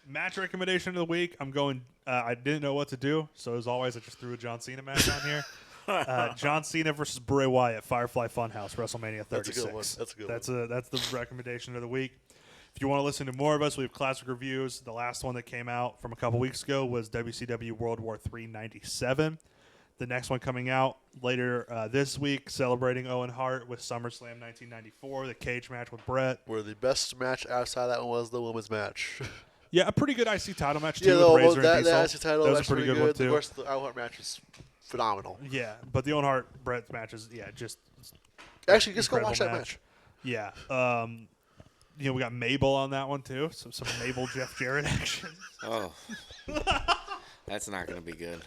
Match recommendation of the week. I'm going. I didn't know what to do, so as always, I just threw a John Cena match on here. John Cena versus Bray Wyatt, Firefly Funhouse, WrestleMania 36. That's a good one. That's a good one. That's the recommendation of the week. If you want to listen to more of us, we have classic reviews. The last one that came out from a couple weeks ago was WCW World War III 97. The next one coming out later this week, celebrating Owen Hart with SummerSlam 1994, the cage match with Brett. Where the best match outside that one was the women's match. Yeah, a pretty good IC title match, too, Yeah, with Razor that and Diesel. IC title That was match a pretty good one, too. Of course, the Owen Hart match was phenomenal. Yeah, but the Owen Hart-Brett matches, just Actually, just go watch that match. Yeah. We got Mabel on that one, too. Some Mabel Jeff Jarrett action. Oh. That's not going to be good.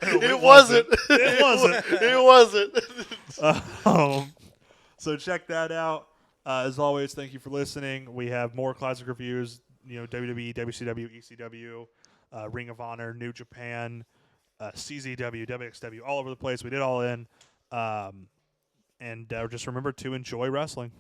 It wasn't. It wasn't. So check that out. As always, thank you for listening. We have more classic reviews, WWE, WCW, ECW, Ring of Honor, New Japan, CZW, WXW, all over the place. We did all in. And just remember to enjoy wrestling.